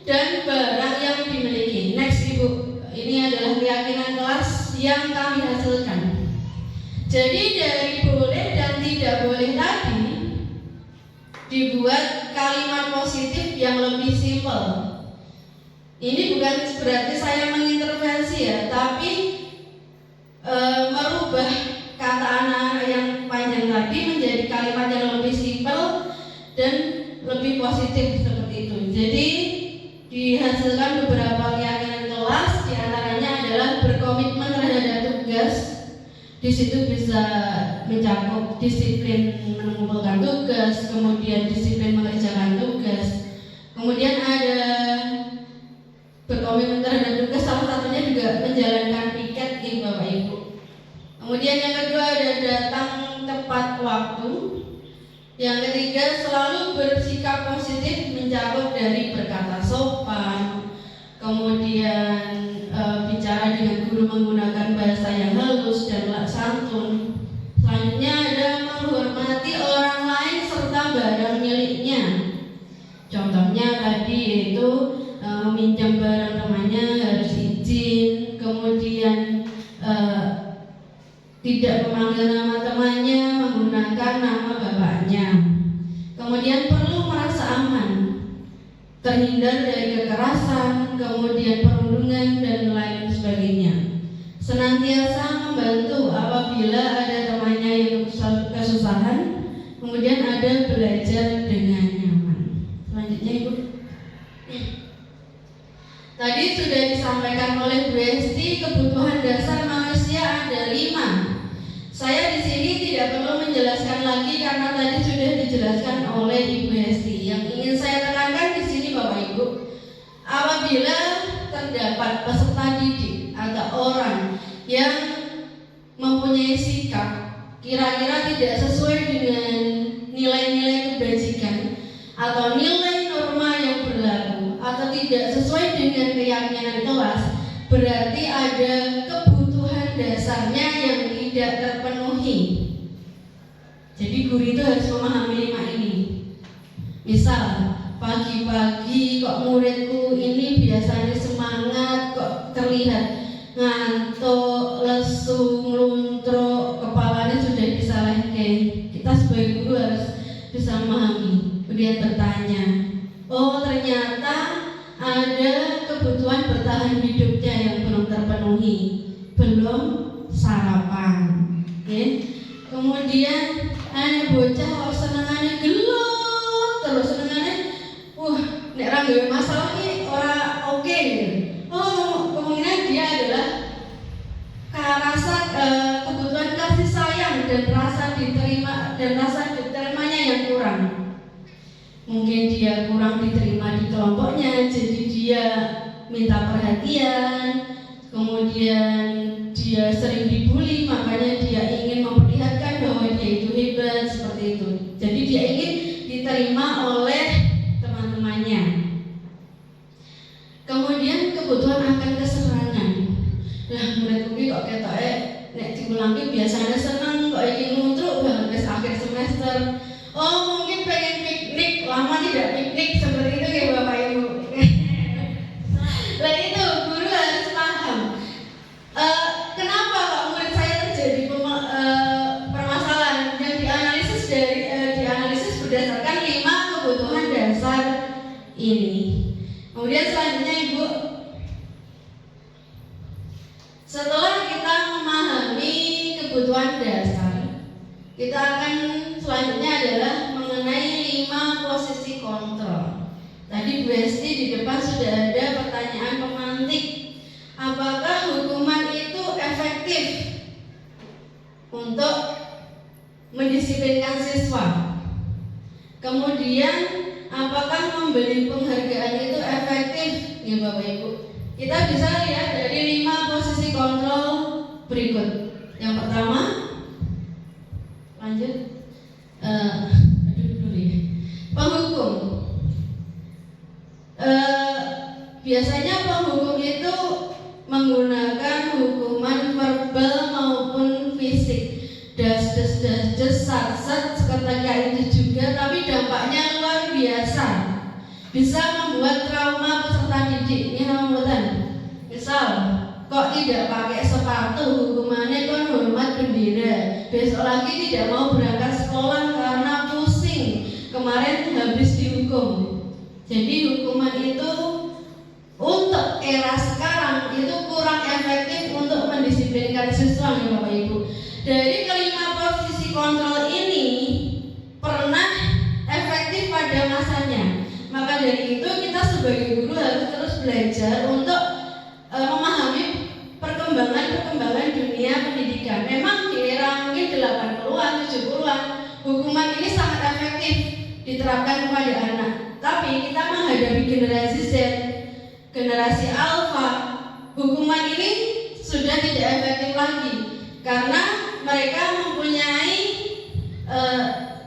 dan barang yang dimiliki. Next Ibu, ini adalah keyakinan kelas yang kami hasilkan. Jadi dari boleh dan tidak boleh tadi dibuat kalimat positif yang lebih simpel. Ini bukan berarti saya mengintervensi ya, tapi merubah kata anak-anak yang panjang tadi menjadi kalimat yang lebih simpel dan lebih positif seperti itu. Jadi dihasilkan beberapa keyakinan kelas, di antara Di situ bisa mencakup disiplin mengumpulkan tugas, kemudian disiplin mengerjakan tugas, kemudian ada berkomitmen terhadap tugas, salah satunya juga menjalankan piket nih Bapak Ibu. Kemudian yang kedua ada datang tepat waktu. Yang ketiga selalu bersikap positif, mencakup dari berkata sopan, kemudian bicara dengan guru menggunakan bahasa yang halus dan santun. Selanjutnya ada menghormati orang lain serta barang miliknya. Contohnya tadi yaitu meminjam barang temannya harus izin, kemudian tidak memanggil nama temannya, menggunakan nama bapaknya. Kemudian perlu merasa aman, terhindar dari kekerasan, kemudian perundungan dan lain sebagainya. Senantiasa membantu apabila ada temannya yang kesusahan, kemudian ada belajar dengan nyaman. Selanjutnya Ibu. Tadi sudah disampaikan oleh Bu Esti, kebutuhan dasar manusia ada 5. Saya di sini tidak perlu menjelaskan lagi karena tadi sudah dijelaskan oleh Ibu Esti. Yang ingin saya tekankan di sini Bapak Ibu, apabila terdapat peserta didik atau orang yang mempunyai sikap kira-kira tidak sesuai dengan nilai-nilai kebajikan atau nilai norma yang berlaku atau tidak sesuai dengan keyakinan kelas, berarti ada kebutuhan dasarnya yang tidak terpenuhi. Jadi guru itu harus memahami 5 ini. Misal pagi-pagi kok muridku ini biasanya semangat, kok terlihat ngantuk, lesu, ngeluntruk, kepalanya sudah disalahkan. Kita sebagai guru harus bisa memahami, kemudian bertanya, oh ternyata ada kebutuhan bertahan hidupnya yang belum terpenuhi, belum sarapan, kemudian ada bocah kok senengannya gelut terus, senengannya nek ra gawe masalah iki ora oke gitu. Oh, kemungkinan dia adalah rasa kebutuhan kasih sayang dan rasa diterima dan rasa diterimanya yang kurang. Mungkin dia kurang diterima di kelompoknya, jadi dia minta perhatian, kemudian dia sering dibully, makanya dia ingin memperlihatkan bahwa dia itu hebat, seperti itu. Jadi dia ingin diterima oleh teman-temannya. Kemudian kebutuhan akan kesenangan. Lah muridku ki kok ketoke nek diulangi biasanya seneng, kok iki nguntruk banget akhir semester. Oh mungkin pengen piknik, lama tidak piknik, seperti itu ya Bapak Ibu. Lah itu guru harus paham. Kenapa kok murid saya terjadi permasalahan yang dianalisis berdasarkan 5 kebutuhan dasar ini. Kemudian selanjutnya Ibu, setelah kita memahami kebutuhan dasar, kita akan selanjutnya adalah mengenai 5 posisi kontrol. Tadi Bu Esti di depan sudah ada pertanyaan pemantik. Apakah hukuman itu efektif untuk mendisiplinkan siswa? Kemudian apakah memberi penghargaan itu efektif? Ya Bapak Ibu, kita bisa lihat dari 5 posisi kontrol berikut. Yang pertama, lanjut, penghukum. Biasanya penghukum itu menggunakan hukuman verbal maupun fisik, das, sat, seketika itu juga, tapi dampaknya luar biasa, bisa membuat trauma peserta didik. Ini namanya, misal kok tidak pakai sepatu, hukumannya kan hormat bendera, besok lagi tidak mau berangkat sekolah karena pusing, kemarin habis dihukum. Jadi hukuman itu untuk era sekarang itu kurang efektif untuk mendisiplinkan siswa ya Bapak Ibu. Dari kelima posisi kontrol ini pernah efektif pada masanya. Maka dari itu kita sebagai guru harus terus belajar untuk memahami perkembangan dunia pendidikan. Memang di diterapkan kepada anak. Tapi kita menghadapi generasi Z, generasi Alpha, hukuman ini sudah tidak efektif lagi karena mereka mempunyai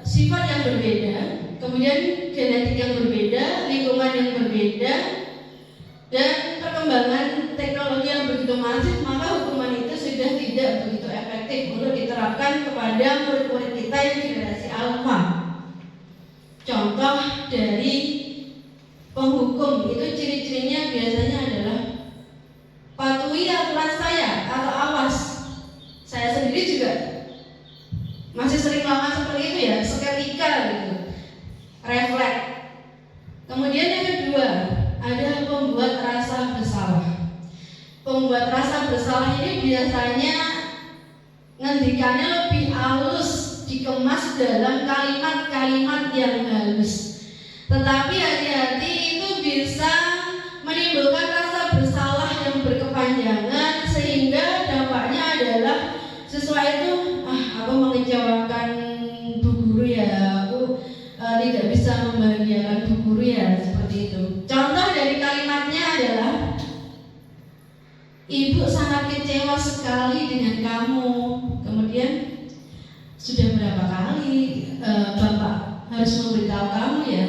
sifat yang berbeda, kemudian genetik yang berbeda, lingkungan yang berbeda, dan perkembangan teknologi yang begitu masif, maka hukuman itu sudah tidak begitu efektif untuk diterapkan kepada murid-murid kita yang generasi Alpha. Contoh dari penghukum itu ciri-cirinya biasanya adalah patuhi aturan saya atau awas. Saya sendiri juga masih sering melakukan seperti itu ya, seketika gitu, refleks. Kemudian yang kedua, ada pembuat rasa bersalah. Pembuat rasa bersalah ini biasanya ngendikannya lebih halus, dikemas dalam kalimat-kalimat yang halus. Tetapi hati-hati, itu bisa menimbulkan rasa bersalah yang berkepanjangan sehingga dampaknya adalah siswa itu aku mengecewakan bu guru ya, aku tidak bisa membahagiakan bu guru ya, seperti itu. Contoh dari kalimatnya adalah, ibu sangat kecewa sekali dengan kamu. Kemudian, sudah berapa kali bapak harus memberitahu kamu ya?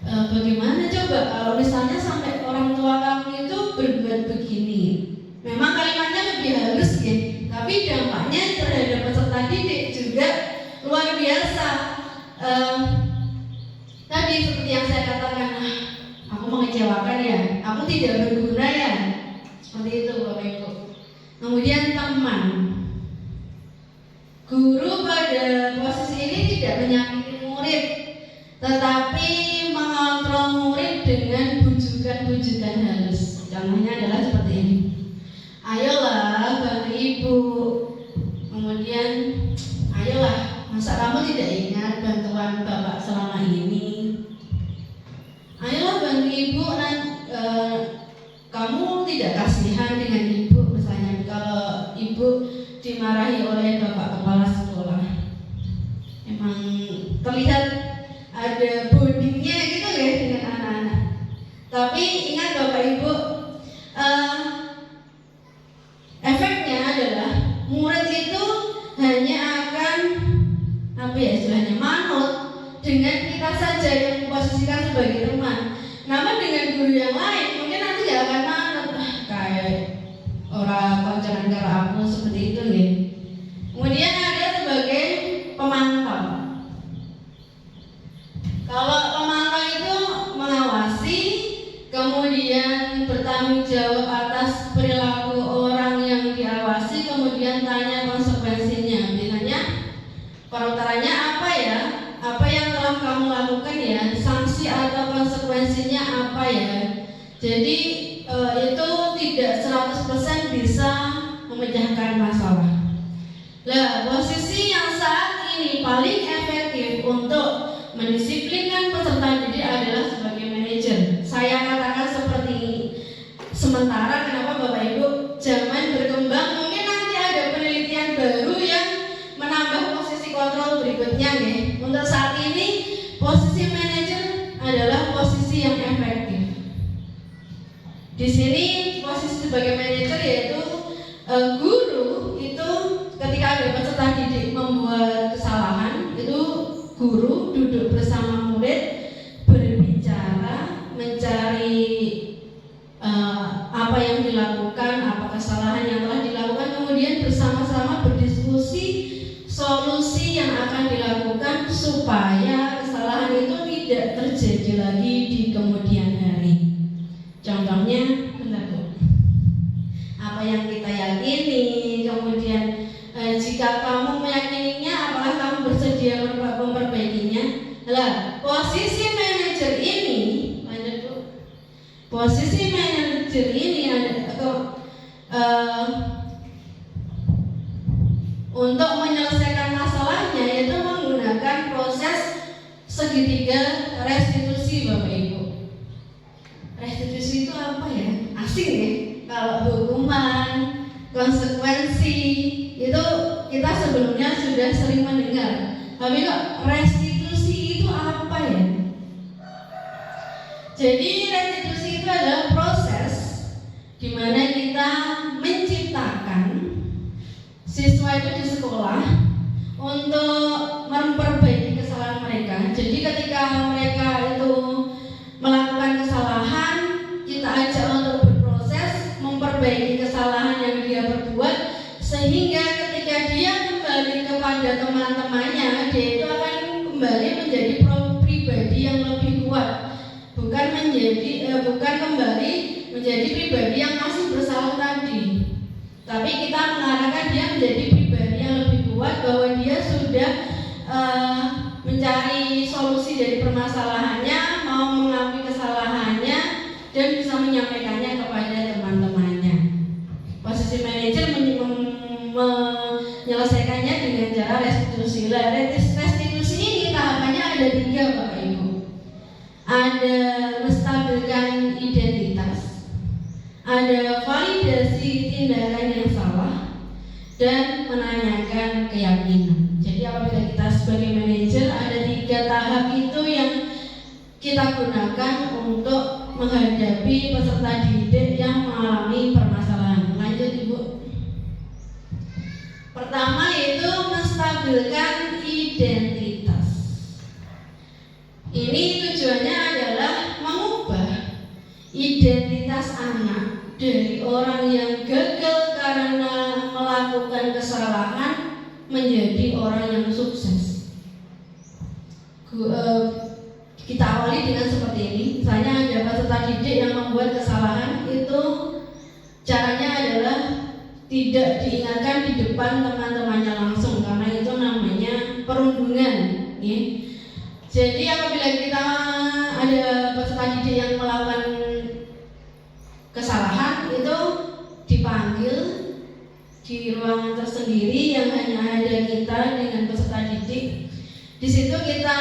Bagaimana coba kalau misalnya sampai orang tua kamu itu berbuat begini? Memang kalimatnya lebih halus ya, tapi dampaknya terhadap peserta didik juga luar biasa. Tadi seperti yang saya katakan, aku mengecewakan ya, aku tidak berguna ya, seperti itu Bapak Ibu. Kemudian teman, guru pada posisi ini tidak menyakiti murid, tetapi mengontrol murid dengan bujukan-bujukan halus. Contohnya adalah seperti ini, ayolah bantu ibu. Kemudian, ayolah, masa kamu tidak ingat bantuan bapak selama ini? Ayolah bantu ibu, kamu tidak kasihan dengan ibu. Misalnya kalau ibu dimarahi oleh bapak kepala sekolah, emang terlihat ada bondingnya gitu ya dengan anak-anak. Tapi ingat Bapak Ibu, efeknya adalah murid itu hanya akan istilahnya manut dengan kita saja yang memposisikan sebagai teman. Namun dengan guru yang lain mungkin nanti tidak akan manut, kayak orang konconan karo aku, seperti itu ya. Kemudian ada sebagai pemantau. Kalau pemantau itu mengawasi, kemudian bertanggung jawab atas perilaku orang yang diawasi, kemudian tanya konsekuensinya. Biasanya perutaranya apa ya? Apa yang telah kamu lakukan ya? Sanksi atau konsekuensinya apa ya? Jadi itu tidak 100% bisa memecahkan masalah. Nah, posisi yang saat ini paling efektif untuk mendisiplinkan peserta didik adalah sebagai manajer. Saya katakan seperti ini. Sementara kenapa Bapak Ibu, zaman berkembang, mungkin nanti ada penelitian baru yang menambah posisi kontrol berikutnya ya. Untuk saat ini posisi manajer adalah posisi yang efektif. Di sini posisi sebagai manajer yaitu guru itu ketika ada peserta didik membuat kesalahan, itu guru duduk bersama murid, berbicara, mencari apa yang dilakukan, apa kesalahan yang telah dilakukan, kemudian bersama-sama berdiskusi solusi yang akan dilakukan supaya kesalahan itu tidak terjadi lagi di kemudian hari. Contohnya, benar Bu, apa yang kita yakini, kemudian jika kamu meyakininya, apakah kamu bersedia memperbaikinya? Lah, posisi manajer ini, lanjut Bu. Posisi manajer ini untuk menyelesaikan masalahnya yaitu menggunakan proses segitiga restitusi Bapak Ibu. Restitusi itu apa ya? Asing ya. Kalau hukuman, konsekuensi itu kita sebelumnya sudah sering mendengar. Tapi kok restitusi Jadi restitusi itu adalah proses di mana kita menciptakan siswa itu di sekolah untuk memperbaiki kesalahan mereka. Jadi ketika mereka itu melakukan kesalahan, kita ajak untuk berproses memperbaiki kesalahan yang dia perbuat, sehingga ketika dia kembali kepada teman-temannya, dia itu akan kembali menjadi pribadi yang lebih kuat, bukan kembali menjadi pribadi yang masih bersalah tadi. Tapi kita mengarahkan dia menjadi pribadi yang lebih kuat, bahwa dia sudah mencari solusi dari permasalahannya, mau mengakui kesalahannya, dan bisa menyampaikannya kepada teman-temannya. Posisi manajer menyelesaikannya dengan cara restitusi. Restitusi ini tahapannya ada 3, Bapak Ibu. Ada menstabilkan identitas, ada validasi tindakan yang salah, dan menanyakan keyakinan. Jadi apabila kita sebagai manajer, ada 3 tahap itu yang kita gunakan untuk menghadapi peserta didik yang mengalami permasalahan. Lanjut Ibu. Pertama itu menstabilkan identitas. Ini tujuannya adalah mengubah identitas anak dari orang yang gagal karena melakukan kesalahan menjadi orang yang sukses. Kita awali dengan seperti ini. Misalnya ada peserta didik yang membuat kesalahan, itu caranya adalah tidak diingatkan di depan teman-temannya langsung, karena itu namanya perundungan, ya. Jadi apabila kita ada peserta didik yang melakukan kesalahan, itu dipanggil di ruangan tersendiri yang hanya ada kita dengan peserta didik. Di situ kita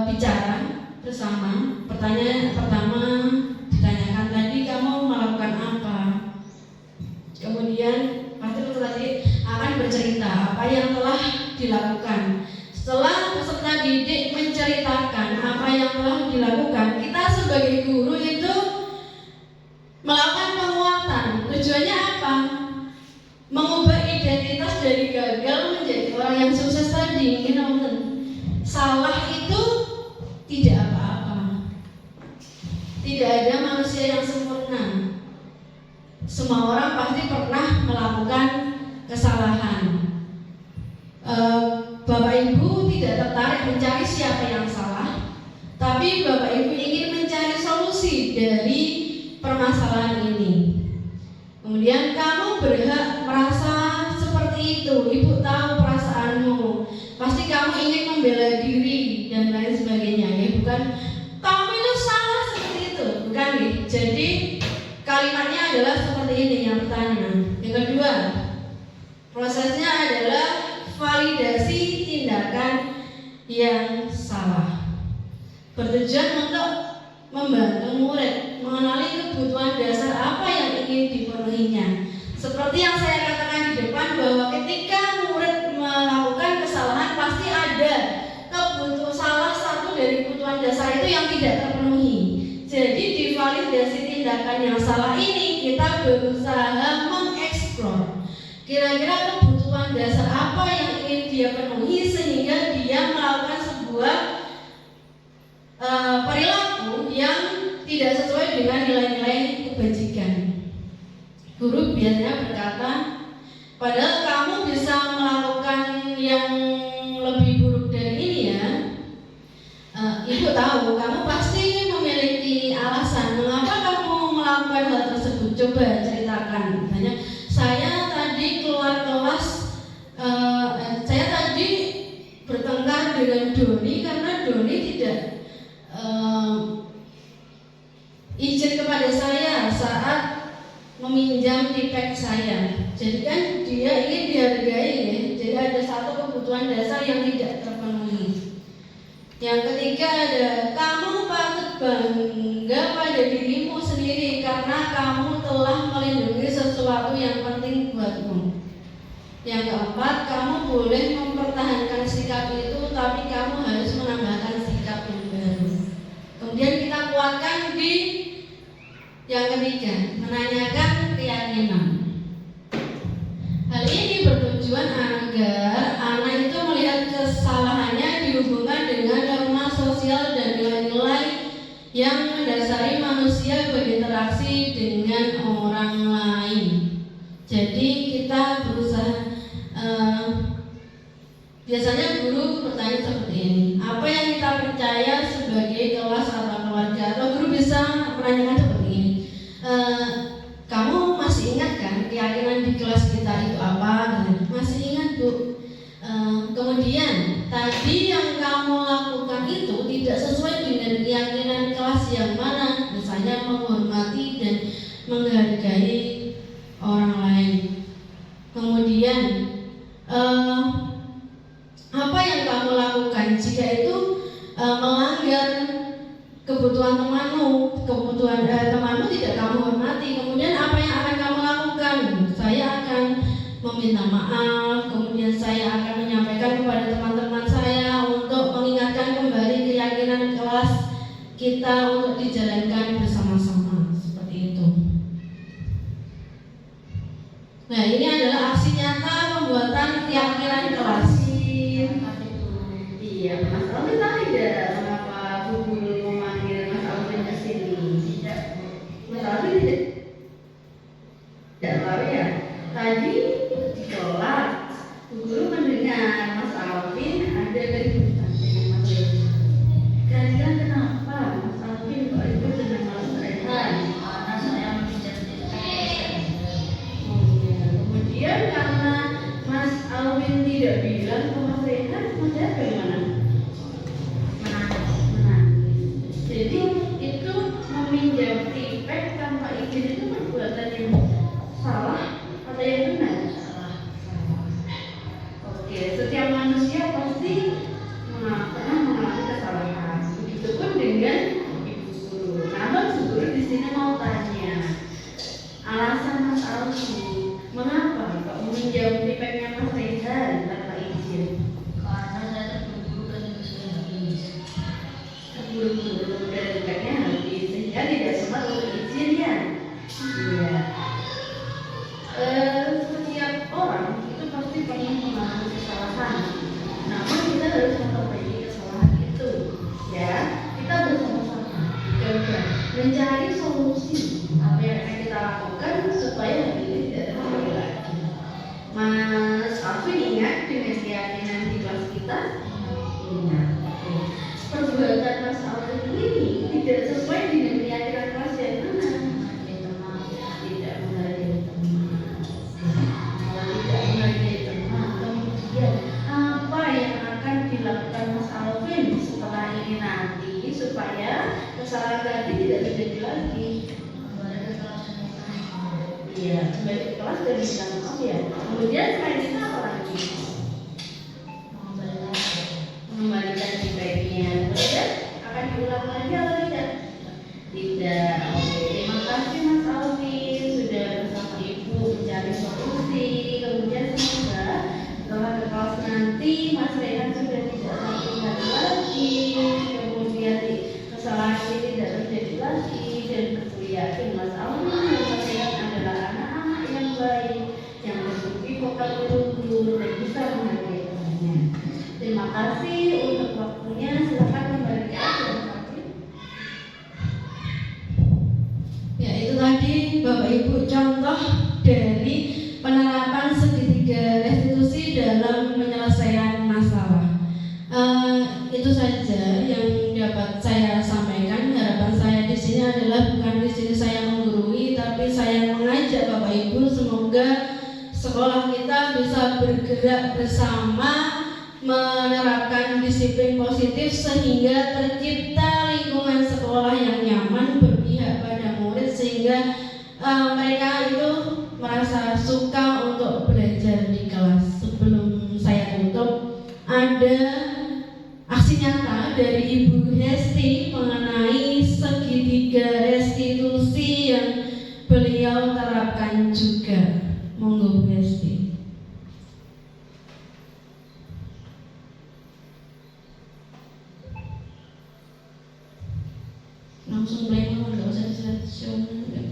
bicara bersama. Pertanyaan pertama ditanyakan, tadi kamu melakukan apa? Kemudian pasti peserta didik akan bercerita apa yang telah dilakukan. Setelah peserta didik menceritakan apa yang telah dilakukan, kita sebagai guru itu melakukan penguatan. Tujuannya apa? Mengubah identitas dari gagal menjadi orang yang sukses tadi. Salah itu tidak apa-apa. Tidak ada manusia yang sempurna. Semua orang pasti pernah melakukan kesalahan. Bapak Ibu tidak tertarik mencari siapa yang salah, tapi Bapak Ibu ingin mencari solusi dari permasalahan ini. Kemudian kamu berhak merasa seperti itu. Ibu tahu perasaanmu. Pasti kamu ingin membela diri dan lain sebagainya, ya. Bukan kamu itu salah seperti itu, bukan, ya. Jadi kalimatnya adalah seperti ini yang pertama. Yang kedua, prosesnya adalah validasi tindakan yang salah. Bertujuan untuk membantu murid mengenali kebutuhan dasar apa yang ingin dipenuhinya. Seperti yang saya katakan di depan, bahwa ketika murid melakukan kesalahan pasti ada salah satu dari kebutuhan dasar itu yang tidak terpenuhi. Jadi di validasi tindakan yang salah ini kita berusaha mengeksplor kira-kira kebutuhan dasar apa yang ingin dia penuhi, sehingga dia melakukan sebuah perilaku yang tidak sesuai dengan nilai-nilai kebajikan. Guru biasanya berkata, padahal kamu bisa melakukan yang lebih buruk dari ini, ya. Ibu tahu kamu pasti memiliki alasan mengapa kamu melakukan hal tersebut. Coba ceritakan. Misalnya, saya tadi keluar kelas, saya tadi bertengkar dengan Doni karena Doni tidak izin kepada saya saat meminjam tiket saya. Jadi kan dia ingin dihargai, ya. Jadi ada satu kebutuhan dasar yang tidak terpenuhi. Yang ketiga ada, kamu patut bangga pada dirimu sendiri karena kamu telah melindungi sesuatu yang penting buatmu. Yang keempat, kamu boleh mempertahankan sikap itu, tapi kamu harus menambahkan sikap yang baru. Kemudian kita Yang ketiga, menanyakan keyakinan. Hal ini bertujuan agar anak itu melihat kesalahannya dihubungkan dengan norma sosial dan nilai-nilai yang mendasari manusia berinteraksi dengan orang lain. Jadi kita berusaha, biasanya guru bertanya seperti ini, apa yang kita percaya sebagai kelas atau keluarga, atau guru bisa menanyakan seperti ini, kamu masih ingat kan keyakinan di kelas kita itu apa? Masih ingat, Bu. Kemudian tadi yang kamu lakukan itu tidak sesuai dengan keyakinan kelas yang mana, misalnya menghormati dan menghargai orang lain. Kemudian apa yang kamu lakukan jika itu melanggar kebutuhan temanmu, temanmu tidak kamu hormati. Kemudian apa yang akan kamu lakukan? Saya akan meminta maaf, kemudian saya akan menyampaikan kepada teman-teman saya untuk mengingatkan kembali keyakinan kelas kita untuk dijalankan bersama-sama, seperti itu. Nah, ini adalah aksi nyata pembuatan keyakinan kelas. Iya, Mas Alvin tahu tidak mengapa Bu Guru memanggil Mas Alvin ke sini? Tidak. Mas Alvin tidak tahu ya. Tadi di kelas Bu Guru mendengar Mas Alvin ada keributan dengan Mas Rehan. Kira-kira kenapa Mas Alvin kok ribut dengan Mas Rehan? Karena saya menjadi kemudian karena Mas Alvin tidak bilang ke Mas Rehan, Mas Rehan bagaimana? Menangis. Jadi itu meminjam tipek tanpa izin itu perbuatan yang salah atau yang benar? Salah. Oke, setiap manusia pasti pernah mengalami kesalahan. Begitupun dengan Ibu Guru. Namun Ibu Guru di sini mau tanya, alasan Mas Alvin mengapa kok meminjam tipeknya Mas Rehan tanpa izin? Karena saya terburu-buru dan sudah habis. Terburu-buru dan tipeknya habis sehingga tidak sempat untuk izin ya. Iya. Setiap orang itu pasti pernah mengalami kesalahan. Namun kita harus memperbaiki kesalahan itu. Ya, kita bersama-sama coba mencari solusi apa yang akan kita lakukan supaya hal ini tidak terjadi lagi. Mas Alvin ingat dengan keyakinan di kelas kita? Ingat. Perbuatan Mas Alvin ini tidak sesuai dengan keyakinan kelas yang mana? Tidak menghargai teman. Tidak menghargai teman. Kemudian apa yang akan dilakukan Mas Alvin setelah ini nanti supaya kesalahan tadi tidak terjadi lagi? Iya, kembali ke kelas dan minta maaf ya. Kemudian selain itu apa lagi? Mengembalikan tipeknya. Kemudian akan diulang lagi atau tidak? Tidak. Oke, terima kasih Mas Alvin sudah bersama Ibu mencari solusi. Kemudian semoga setelah ke kelas nanti Mas Rehan sudah tidak sakit hati lagi. Kemudian kesalahan ini tidak terjadi lagi dan aku yakin Mas Alvin dan Mas Rehan adalah anak-anak yang baik, yang berbudi vokal luhur dan bisa menghargai temannya. Terima kasih untuk waktunya. Silakan kembali ke Mas Alvin. Ya, itu tadi Bapak Ibu contoh dari penerapan segitiga restitusi dalam penyelesaian masalah. Itu saja yang dapat saya sampaikan. Harapan saya di sini adalah bukan di sini saya menggurui, tapi saya mengajak Bapak Ibu semoga sekolah kita bisa bergerak bersama menerapkan disiplin positif sehingga tercipta lingkungan sekolah yang nyaman berpihak pada murid sehingga mereka itu merasa suka untuk belajar di kelas. Sebelum saya tutup, ada aksi nyata dari Ibu Hesti mengenai segitiga restitusi yang beliau terapkan juga. Monggo Bu Hesti. Langsung mulai nggak usah diselesaikan.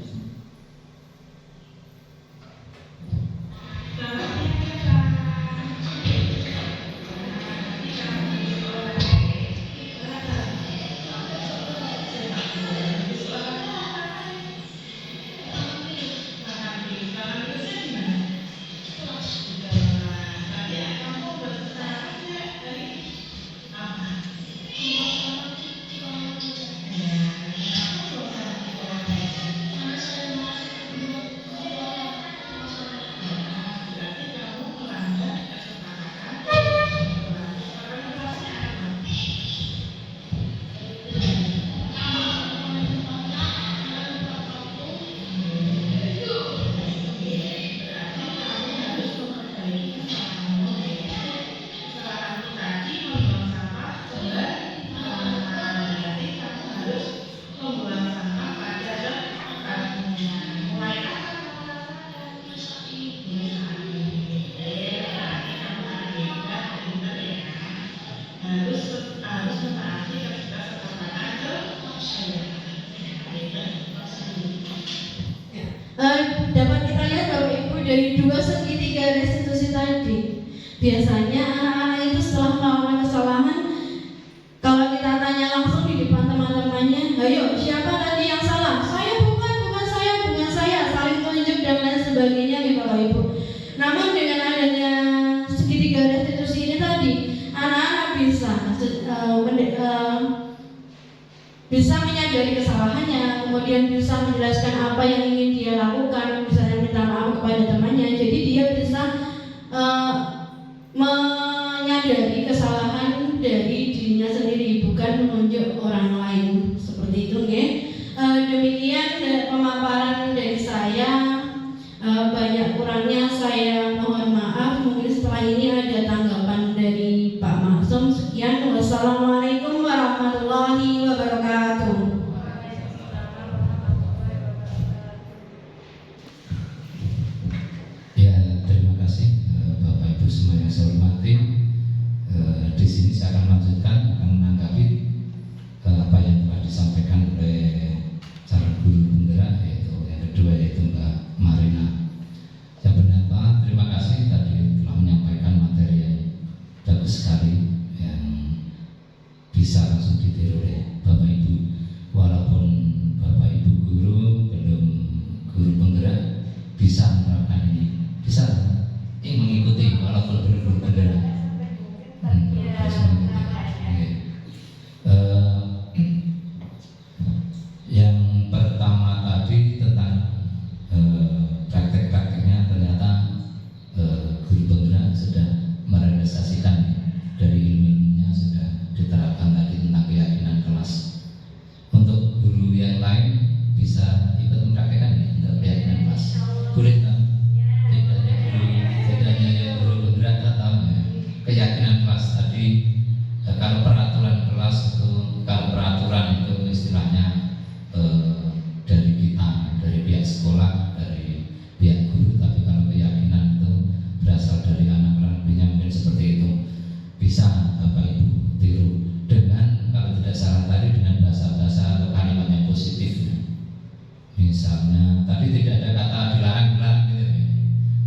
Dapat kita lihat Bapak Ibu dari dua segitiga restitusi tadi. Biasanya anak-anak itu setelah melakukan kesalahan, kalau kita tanya langsung di depan teman-temannya, ayo siapa tadi yang salah? Saya bukan saya, saling tunjuk dan lain sebagainya ya Bapak Ibu. Namun dengan adanya segitiga restitusi ini tadi, anak-anak bisa menyadari kesalahannya, kemudian bisa menjelaskan apa yang ingin dia lakukan, misalnya minta maaf kepada temannya. Jadi dia bisa menyadari kesalahan dari dirinya sendiri, bukan menunjuk orang lain. Seperti itu, nggih. Demikian pemaparan dari saya. Banyak kurangnya saya mohon maaf. Mungkin setelah ini ada tanggapan dari Pak Maksum. Sekian. Wassalamualaikum warahmatullahi wabarakatuh. Ya, terima kasih Bapak Ibu semua yang saya hormati. Di sini saya akan lanjutkan, akan menanggapi apa yang telah disampaikan oleh calon guru penggerak, yaitu yang kedua yaitu Mbak Marina. Yang pertama, terima kasih tadi telah menyampaikan materi yang bagus sekali yang bisa langsung ditiru oleh Bapak Ibu. Walaupun Bapak Ibu guru belum guru penggerak, bisa menerapkan ini, bisa mengikuti walaupun belum guru penggerak. Harus mengikuti. Yang pertama tadi tentang praktek-prakteknya, ternyata guru penggerak sudah merealisasikan dari ilmunya, sudah diterapkan tadi tentang keyakinan kelas. Untuk guru yang lain bisa ikut mempraktekkan untuk keyakinan kelas. Boleh tak? Tidak hanya guru penggerak atau keyakinan kelas tadi. Kalau peraturan kelas itu, kalau peraturan itu istilahnya dari kita, dari pihak sekolah, dari pihak guru. Tapi kalau keyakinan itu berasal dari anak lebihnya, mungkin seperti itu. Bisa Bapak Ibu tiru dengan, kalau tidak salah tadi, dengan bahasa-bahasa atau kalimat yang positif. Misalnya tadi tidak ada kata dilarang gitu,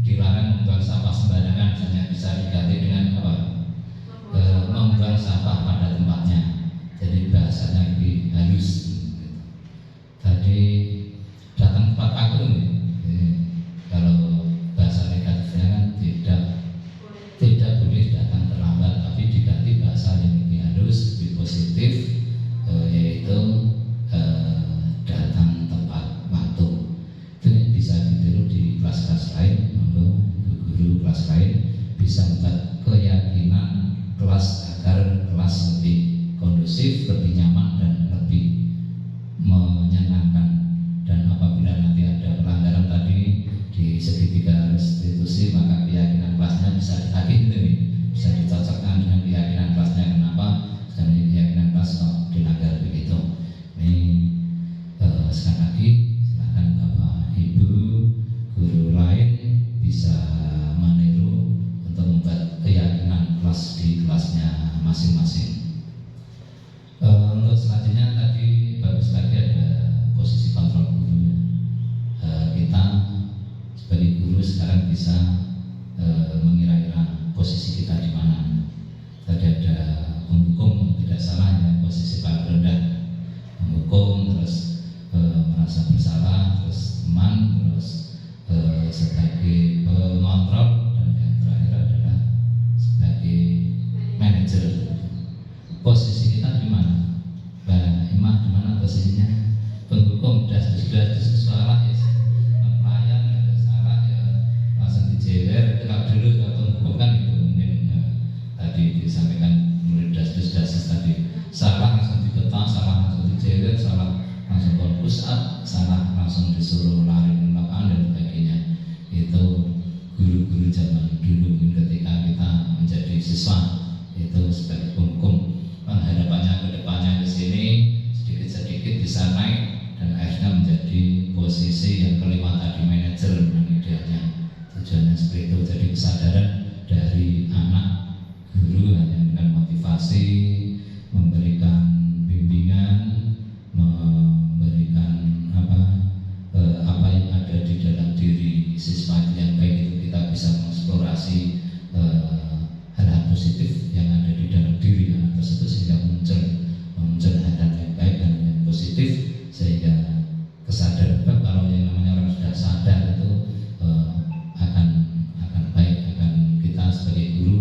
dilarang membuang sampah sembarangan, misalnya bisa diganti dengan apa? Membuang sampah pada tempatnya. Jadi bahasanya lebih halus. Tadi datang tepat waktu, kalau bahasa negatifnya kan tidak boleh datang terlambat, tapi diganti bahasa yang lebih halus, lebih positif, yaitu datang tepat waktu. Itu bisa ditiru di kelas-kelas lain, guru kelas lain bisa membuat keyakinan kelas agar kelas lebih kondusif, lebih nyaman dan lebih menyenangkan. Dan apabila nanti ada pelanggaran tadi di segitiga restitusi, maka keyakinan kelasnya bisa ditagih gitu nih, bisa dicocokkan dengan keyakinan kelasnya. Kenapa? Dan keyakinan kelas kok dilanggar begitu. Ini sekali lagi silakan Bapak Ibu guru lain bisa meniru untuk membuat keyakinan kelas di kelasnya masing-masing. Untuk selanjutnya tadi bagus lagi ada posisi kontrol guru. Kita sebagai guru sekarang bisa mengira-ira posisi kita di mana. Tadi ada penghukum, tidak salah ya, posisi paling rendah, menghukum, terus merasa bersalah, terus teman, terus sebagai pengontrol, dan yang terakhir adalah sebagai manajer. Posisi kita di mana? Mbak Imah di mana posisinya? Penghukum sudah salah ya, pelayan ada salah ya langsung dijewer. Kalau dulu kalau penghukum kan itu mungkin tadi disampaikan murid dasus tadi, salah langsung digetak, salah langsung dijewer, salah langsung push up, salah langsung disuruh lari ke lapangan dan sebagainya. Itu guru-guru zaman dulu ketika kita menjadi siswa itu sebagai penghukum. Harapannya ke depannya ke sini sedikit-sedikit bisa naik dan akhirnya menjadi posisi yang kelima tadi, manajer yang idealnya. Tujuannya seperti itu. Jadi kesadaran dari anak guru hanya memberikan motivasi, memberikan bimbingan, memberikan apa yang ada di siswa itu yang baik itu kita bisa mengeksplorasi hal-hal positif yang ada di dalam diri anak tersebut sehingga muncul hal-hal yang baik dan yang positif, sehingga kesadaran kalau yang namanya orang sudah sadar itu akan baik, akan kita sebagai guru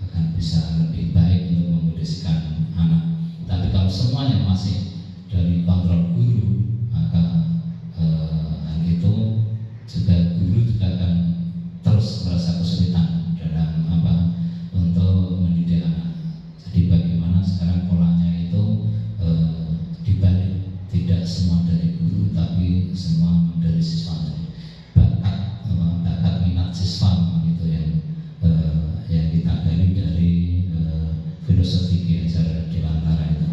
akan bisa lebih baik untuk mengkondisikan anak. Tapi kalau semuanya masih dari kontrol guru, maka hal itu juga guru juga akan terus merasa kesulitan dalam untuk mendidik anak. Jadi bagaimana sekarang polanya itu dibalik, tidak semua dari guru tapi semua dari siswanya. Bakat minat siswa itu yang kita gali dari filosofi Ki Hajar Dewantara itu.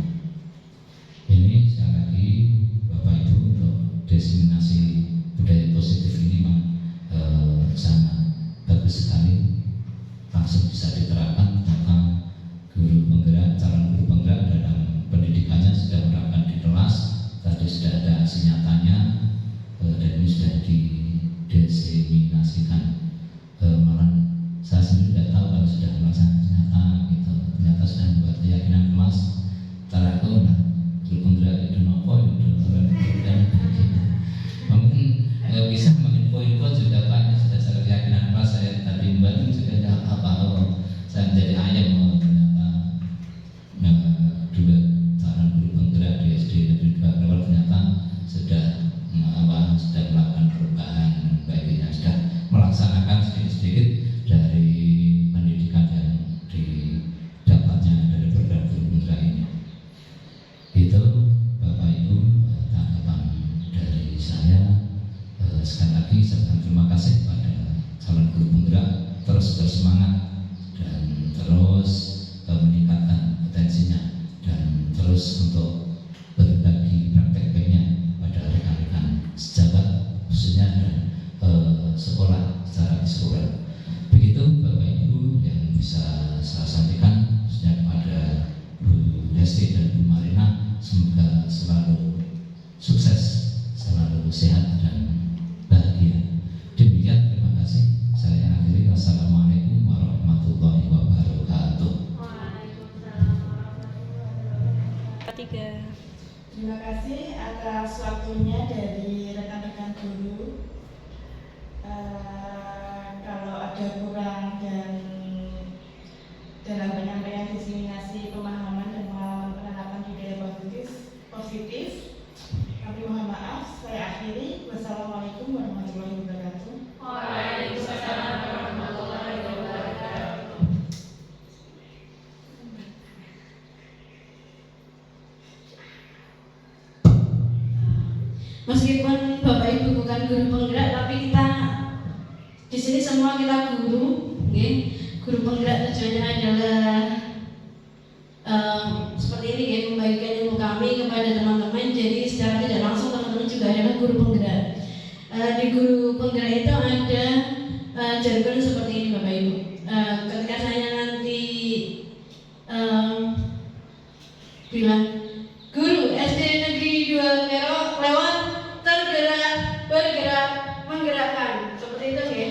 Ini sekali lagi Bapak Ibu, untuk diseminasi budaya positif ini sangat bagus sekali, langsung bisa diterapkan. Ternyata guru penggerak, calon guru penggerak dalam pendidikannya sudah menerapkan di kelas. Tadi sudah ada aksi nyatanya dan ini sudah diseminasikan. Malah saya sendiri tidak tahu kalau sudah melaksanakan nyata gitu. Ternyata sudah membuat keyakinan kelas. Cara itu guru penggerak itu nopo itu dan mungkin bisa menginfo juga banyak sudah secara keyakinan kelas. Saya tadi membantu juga tidak apa saya menjadi ayam ternyata dua calon guru penggerak di SD Negeri 2 Kelewar ternyata sudah melakukan perubahan dan sebagainya, sudah melaksanakan sedikit-sedikit dari pendidikan yang didapatnya dari program guru penggerak ini. Itu Bapak Ibu tanggapan dari saya. Sekali lagi saya terima kasih pada calon guru penggerak, terus bersemangat dan terus meningkatkan potensinya dan terus untuk berbagi praktek baiknya pada rekan-rekan sejawat khususnya dan sekolah secara keseluruhan. Begitu Bapak Ibu yang bisa saya sampaikan khususnya kepada Bu Hesti dan Bu Marina. Semoga selalu sukses, selalu sehat dan bahagia. Demikian, terima kasih. Saya akhiri. Wassalamualaikum warahmatullahi wabarakatuh. Terima kasih atas waktunya dari rekan-rekan guru. Kalau ada kurang dan dalam penyampaian diseminasi pemahaman dan penerapan budaya positif, kami mohon maaf. Saya akhiri. Wassalamualaikum warahmatullahi wabarakatuh. Waalaikumsalam warahmatullahi wabarakatuh. Meskipun Bapak Ibu bukan guru penggerak, tapi kita di sini semua kita guru, guru penggerak. Tujuannya adalah seperti ini, membagikan ilmu kami kepada teman-teman. Jadi secara tidak langsung teman-teman juga adalah guru penggerak. Di guru penggerak itu ada jargon seperti ini Bapak Ibu. Ketika saya nanti bilang guru SD Negeri 2 Kelewar tergerak, bergerak, menggerakkan, seperti itu ya.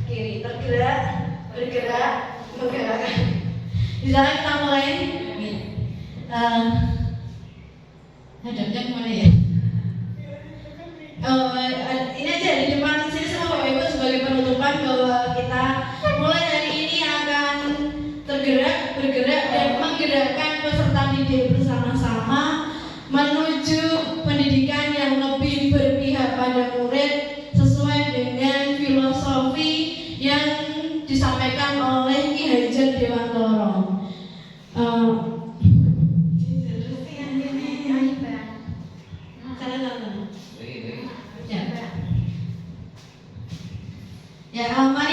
Kiri tergerak, bergerak, menggerakkan. Di sana kita mulai. Hadapnya kemana ya? Ini aja di depan sini semua Bapak Ibu sebagai penutupan bahwa kita mulai hari ini akan tergerak, bergerak dan menggerakkan peserta didik bersama-sama menuju pendidikan yang lebih berpihak pada murid sesuai dengan filosofi yang disampaikan oleh Ki Hajar Dewantara. Ya, mari